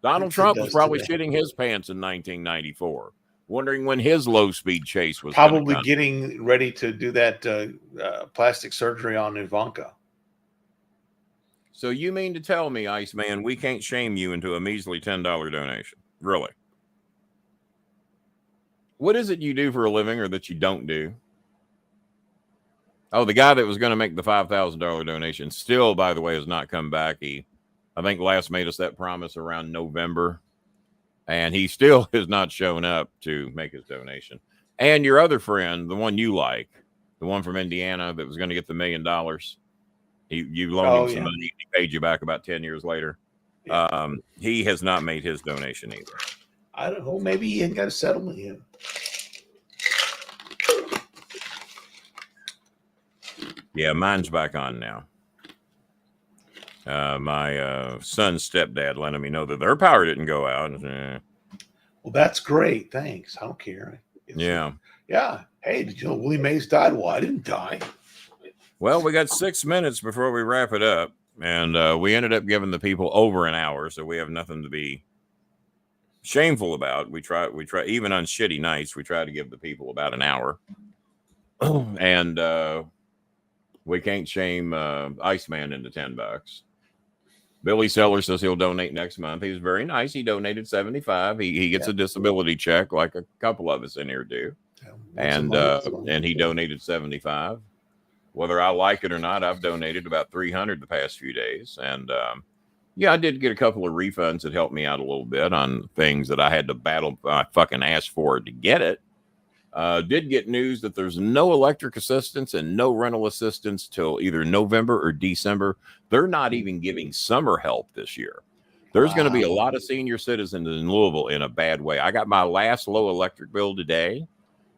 Donald Trump was probably shitting his pants in 1994, wondering when his low-speed chase was probably getting ready to do that plastic surgery on Ivanka. So you mean to tell me, Iceman, we can't shame you into a measly $10 donation? Really? What is it you do for a living or that you don't do? Oh, the guy that was going to make the $5,000 donation still, by the way, has not come back. He, I think, last made us that promise around November, and he still has not shown up to make his donation. And your other friend, the one you like, the one from Indiana that was going to get the $1 million, you loaned him some money. He paid you back about 10 years later. Yeah. He has not made his donation either. I don't know. Maybe he ain't got a settlement yet. Yeah, mine's back on now. My son's stepdad letting me know that their power didn't go out. Well, that's great. Thanks. I don't care. Yeah. Hey, did you know Willie Mays died? Well, I didn't die. Well, we got 6 minutes before we wrap it up, and we ended up giving the people over an hour, so we have nothing to be shameful about. We try even on shitty nights, we try to give the people about an hour, and we can't shame Iceman into $10. Billy Seller says he'll donate next month. He was very nice. He donated $75. He gets a disability check like a couple of us in here do, and he donated $75. Whether I like it or not, I've donated about $300 the past few days, and Yeah, I did get a couple of refunds that helped me out a little bit on things that I had to battle. I fucking asked for to get it. Did get news that there's no electric assistance and no rental assistance till either November or December. They're not even giving summer help this year. There's going to be a lot of senior citizens in Louisville in a bad way. I got my last low electric bill today.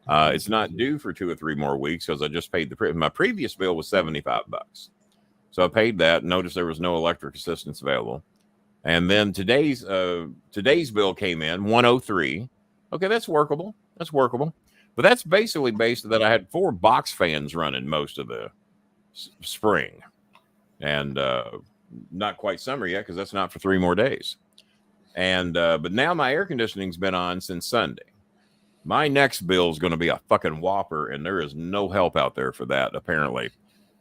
It's not due for 2 or 3 more weeks because I just paid my previous bill was $75. So I paid that. Noticed there was no electric assistance available. And then today's bill came in, $103. Okay, that's workable. That's workable. But that's basically based that I had 4 box fans running most of the spring. And not quite summer yet because that's not for 3 more days. And but now my air conditioning's been on since Sunday. My next bill is going to be a fucking whopper, and there is no help out there for that, apparently.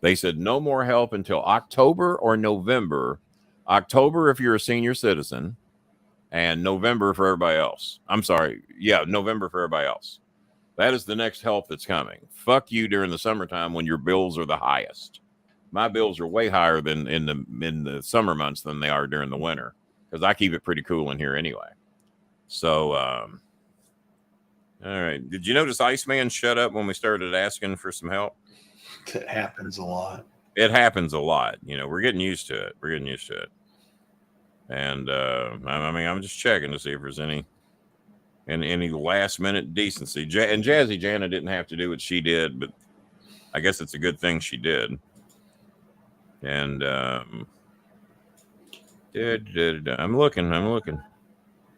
They said no more help until October or November. October if you're a senior citizen, and November for everybody else. I'm sorry. Yeah, November for everybody else. That is the next help that's coming. Fuck you during the summertime when your bills are the highest. My bills are way higher than in the summer months than they are during the winter because I keep it pretty cool in here anyway. So, all right. Did you notice Iceman shut up when we started asking for some help? It happens a lot. It happens a lot. You know, we're getting used to it. And I mean, I'm just checking to see if there's any last minute decency. And Jazzy Jana didn't have to do what she did, but I guess it's a good thing she did. And I'm looking.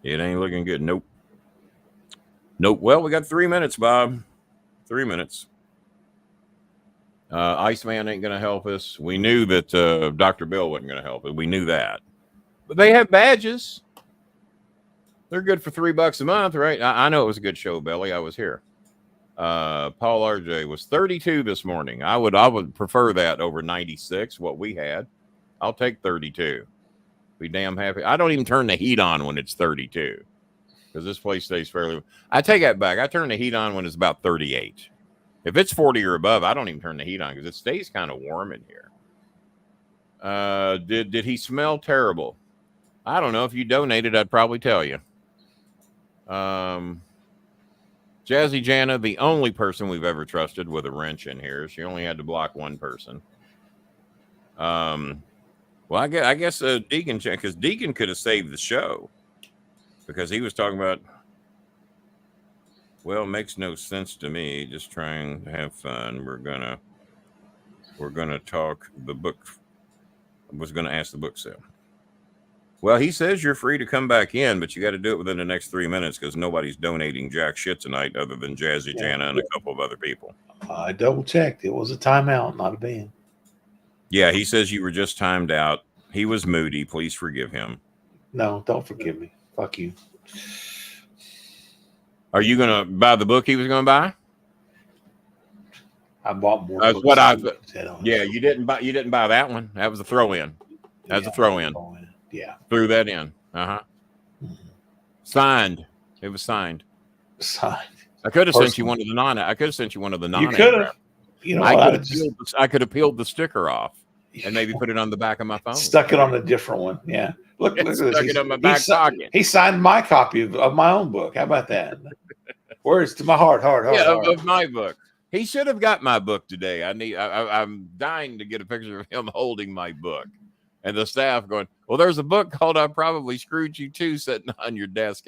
It ain't looking good. Nope. Well, we got 3 minutes, Bob. 3 minutes. Iceman ain't going to help us. We knew that Dr. Bill wasn't going to help us. We knew that. But they have badges. They're good for $3 a month, right? I know it was a good show, Belly. I was here. Paul RJ was 32 this morning. I would prefer that over 96, what we had. I'll take 32. Be damn happy. I don't even turn the heat on when it's 32 because this place stays fairly. I take that back. I turn the heat on when it's about 38. If it's 40 or above, I don't even turn the heat on because it stays kind of warm in here. Did he smell terrible? I don't know. If you donated, I'd probably tell you. Jazzy Jana, the only person we've ever trusted with a wrench in here. She only had to block one person. Well, I guess Deacon, because Deacon could have saved the show because he was talking about. Well, it makes no sense to me. Just trying to have fun. We're gonna talk the book. I was gonna ask the book sale. Well, he says you're free to come back in, but you got to do it within the next 3 minutes because nobody's donating jack shit tonight other than Jazzy Jana and a couple of other people. I double checked. It was a timeout, not a ban. Yeah, he says you were just timed out. He was moody. Please forgive him. No, don't forgive me. Fuck you. Are you gonna buy the book he was gonna buy? I bought more. That's what I. Yeah, you didn't buy that one. That was a throw in. That's a throw in. Yeah, threw that in. Mm-hmm. Signed. It was signed. Signed. I could have sent you one of the non. I could have sent you one of the non. You could have. You know, I could have peeled the sticker off and maybe put it on the back of my phone. Stuck it on a different one. Yeah. Look at this. Stuck it on my back pocket. He signed my copy of my own book. How about that? Words to my heart. Yeah, of my book. He should have got my book today. I'm dying to get a picture of him holding my book. And the staff going, well, there's a book called I Probably Screwed You Too sitting on your desk.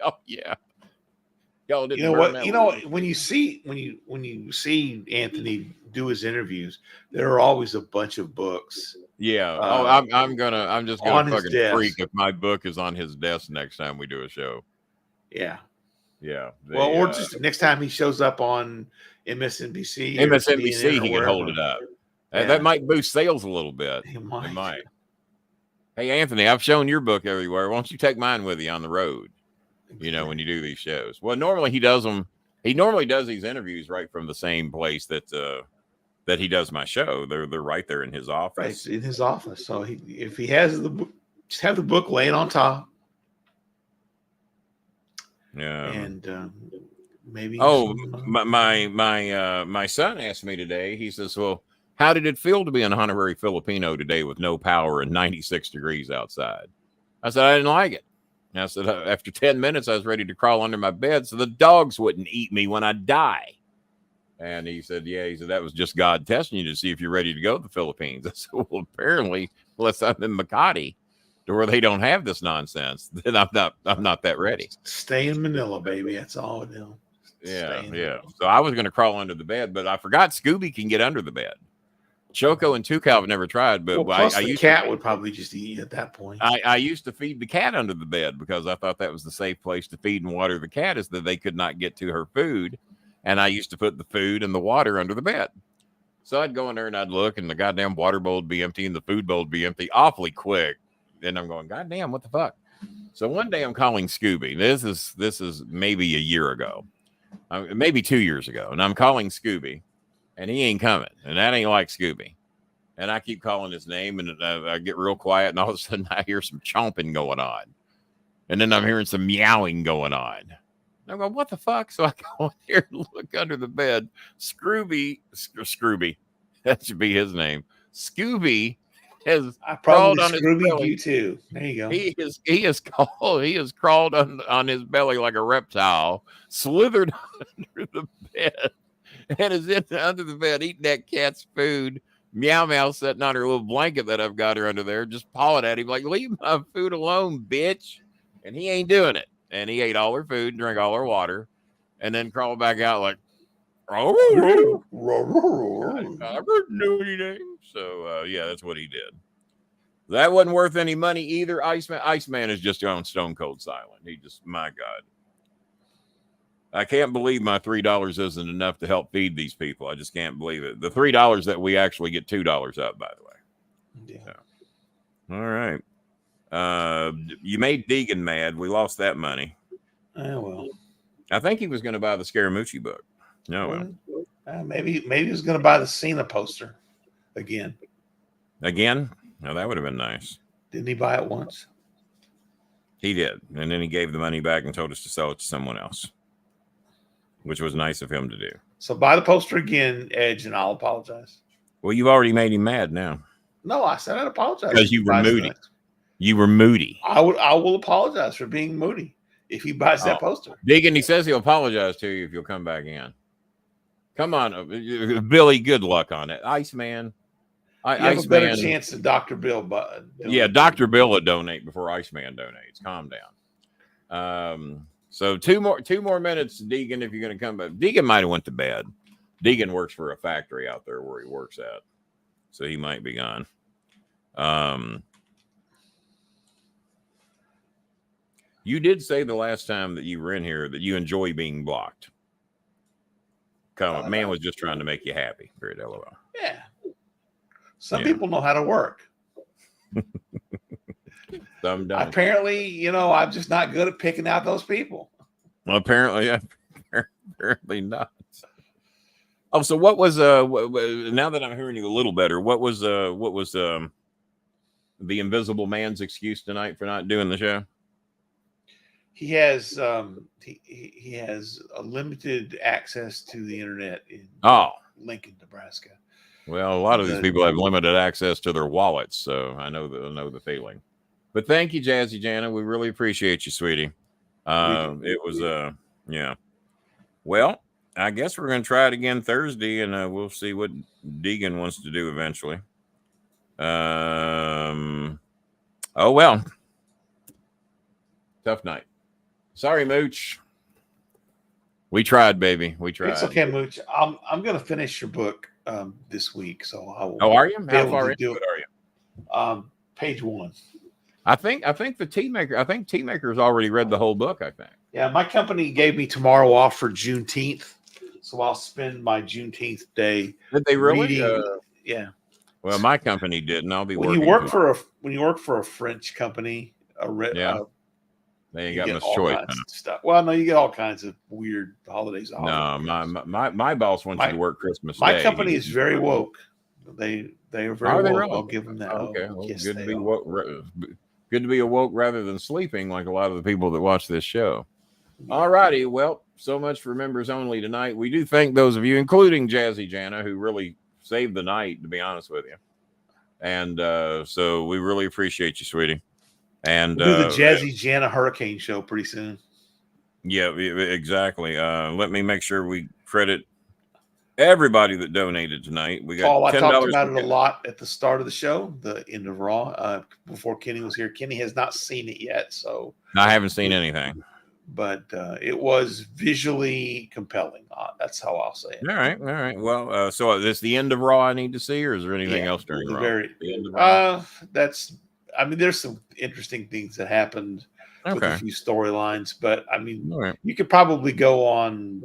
Oh, yeah. Y'all didn't. You know what? You know, when you see Anthony do his interviews, there are always a bunch of books. Yeah. I'm just gonna fucking freak if my book is on his desk next time we do a show. Yeah. Yeah. Or just next time he shows up on MSNBC. He can hold it up. Yeah. That might boost sales a little bit. It might. Hey, Anthony, I've shown your book everywhere. Why don't you take mine with you on the road? You know, when you do these shows. Well, normally he does them. He normally does these interviews right from the same place that he does my show. They're right there in his office. Right in his office. So if he has the book, just have the book laying on top. Yeah. And maybe. Oh, my son asked me today. He says, "Well, How did it feel to be an honorary Filipino today with no power and 96 degrees outside? I said, I didn't like it. And I said, after 10 minutes, I was ready to crawl under my bed so the dogs wouldn't eat me when I die. And he said, yeah, he said, that was just God testing you to see if you're ready to go to the Philippines. I said, well, apparently, unless I'm in Makati to where they don't have this nonsense, then I'm not that ready. Stay in Manila, baby. That's all we do. Yeah. So I was going to crawl under the bed, but I forgot Scooby can get under the bed. Choco and Tucal have never tried, but plus the cat would probably just eat at that point. I used to feed the cat under the bed because I thought that was the safe place to feed and water the cat, is that they could not get to her food. And I used to put the food and the water under the bed. So I'd go in there and I'd look, and the goddamn water bowl would be empty and the food bowl would be empty awfully quick. And I'm going, goddamn, what the fuck? So one day I'm calling Scooby. This is maybe a year ago, maybe 2 years ago. And I'm calling Scooby, and he ain't coming. And that ain't like Scooby. And I keep calling his name, and I get real quiet. And all of a sudden I hear some chomping going on. And then I'm hearing some meowing going on. And I'm going, what the fuck? So I go in here and look under the bed. Scooby, that should be his name. Scooby has crawled on his belly. You too. There you go. He has crawled on his belly like a reptile, slithered under the bed, and is under the bed eating that cat's food. Meow Meow sitting on her little blanket that I've got her under there, just pawing at him like, leave my food alone, bitch. And he ain't doing it. And he ate all her food and drank all her water, and then crawled back out like, I didn't do anything. So yeah, that's what he did. That wasn't worth any money either. Iceman is just going stone cold silent. He just, my God. I can't believe my $3 isn't enough to help feed these people. I just can't believe it. The $3 that we actually get $2 up, by the way. Yeah. So, all right. You made Deegan mad. We lost that money. Oh, well. I think he was going to buy the Scaramucci book. No. Maybe he was going to buy the Cena poster again. Again? No, that would have been nice. Didn't he buy it once? He did. And then he gave the money back and told us to sell it to someone else, which was nice of him to do. So buy the poster again, Edge, and I'll apologize. Well, you've already made him mad now. No, I said I'd apologize. Because you were moody. You were moody. I will apologize for being moody if he buys that poster. Deegan, he says he'll apologize to you if you'll come back in. Come on, Billy, good luck on it. Iceman. You have a better chance than Dr. Bill. Yeah, Dr. Bill will donate before Iceman donates. Calm down. So two more minutes, Deegan, if you're going to come back. Deegan might have went to bed. Deegan works for a factory out there where he works at, so he might be gone. You did say the last time that you were in here that you enjoy being blocked. Man was just trying to make you happy. Very LOL. Yeah. Some people know how to work. Some don't. Apparently, I'm just not good at picking out those people. Well, apparently not. Oh, so what was now that I'm hearing you a little better, what was the Invisible Man's excuse tonight for not doing the show? He has he has a limited access to the internet in Lincoln, Nebraska. Well, a lot of these people have limited access to their wallets, so I know the feeling. But thank you, Jazzy Jana. We really appreciate you, sweetie. It was yeah. Well, I guess we're gonna try it again Thursday, and we'll see what Deegan wants to do eventually. Oh well. Tough night. Sorry, Mooch. We tried, baby. We tried. It's okay, Mooch. I'm gonna finish your book this week, so I will. Oh, are you? How far into it are you? Page 1. I think the Tea Maker. I think Tea Maker's already read the whole book. I think. Yeah, my company gave me tomorrow off for Juneteenth, so I'll spend my Juneteenth day. Did they really? Yeah. Well, my company didn't. I'll be when working. When you work for a French company, they ain't got much choice. Stuff. Well, no, you get all kinds of weird holidays. No, my boss wants you to work Christmas Day. My company is very woke. They are very woke. Really? I'll give them that. Okay, well, yes, good to be woke. Good to be awoke rather than sleeping, like a lot of the people that watch this show. All righty. Well, so much for members only tonight. We do thank those of you, including Jazzy Jana, who really saved the night, to be honest with you. And so we really appreciate you, sweetie. And we'll do the Jazzy Jana Hurricane show pretty soon. Yeah, exactly. Let me make sure we credit everybody that donated tonight. We got Paul, $10 I talked about it a lot at the start of the show, the end of Raw, before Kenny was here. Kenny has not seen it yet, so I haven't seen anything. But it was visually compelling. That's how I'll say it. All right. Well, so is this the end of Raw I need to see, or is there anything else during Raw? The end of Raw? There's some interesting things that happened with a few storylines, but you could probably go on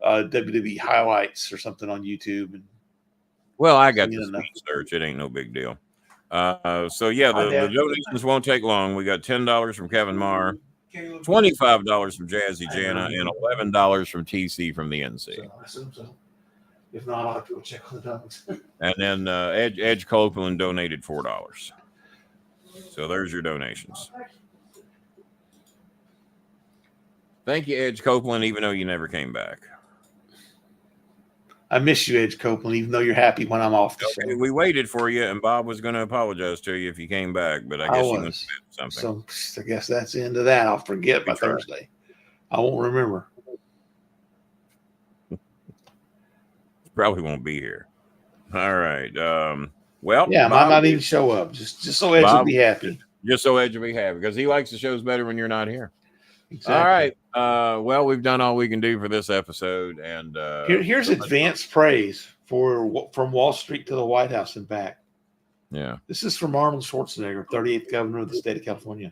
WWE highlights or something on YouTube. I got the speed search. It ain't no big deal. So yeah, the donations won't take long. We got $10 from Kevin Marr, $25 from Jazzy Jana, and $11 from TC from the NC. I assume so. If not, I'll have to go check on the dogs. And then Edge Copeland donated $4. So there's your donations. Thank you, Edge Copeland, even though you never came back. I miss you, Edge Copeland, even though you're happy when I'm off the show. We waited for you, and Bob was going to apologize to you if you came back, but I guess you must have something. So I guess that's the end of that. I'll forget by Thursday. I won't remember. Probably won't be here. All right. I might not even show up. Just so Edge will be happy. Just so Edge will be happy, because he likes the shows better when you're not here. Exactly. All right. We've done all we can do for this episode, and here's advanced praise from Wall Street to the White House and back. Yeah. This is from Arnold Schwarzenegger, 38th governor of the state of California.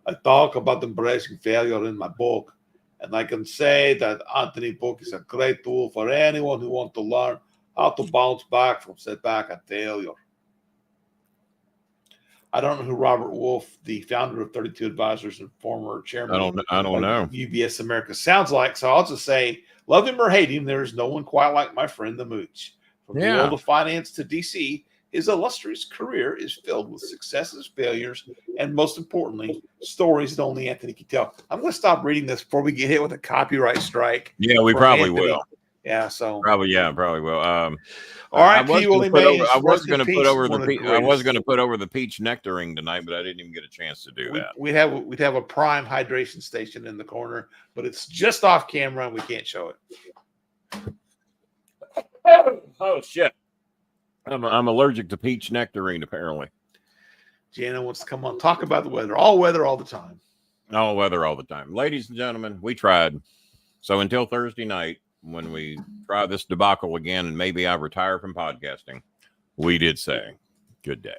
I talk about embracing failure in my book, and I can say that Anthony book is a great tool for anyone who wants to learn how to bounce back from setback and failure. I don't know who Robert Wolf, the founder of 32 Advisors and former chairman I don't know. UBS America, sounds like. So I'll just say, love him or hate him, there is no one quite like my friend the Mooch. From the world of finance to DC, his illustrious career is filled with successes, failures, and most importantly, stories that only Anthony can tell. I'm going to stop reading this before we get hit with a copyright strike. Yeah, we probably will. Yeah, so probably will. All right, I was going to put over the peach nectaring tonight, but I didn't even get a chance to do that. We'd have a prime hydration station in the corner, but it's just off camera and we can't show it. Oh shit! I'm allergic to peach nectarine, apparently. Jana wants to come on, talk about the weather. All weather, all the time. All weather, all the time. Ladies and gentlemen, we tried. So until Thursday night, when we try this debacle again, and maybe I retire from podcasting, we did say good day.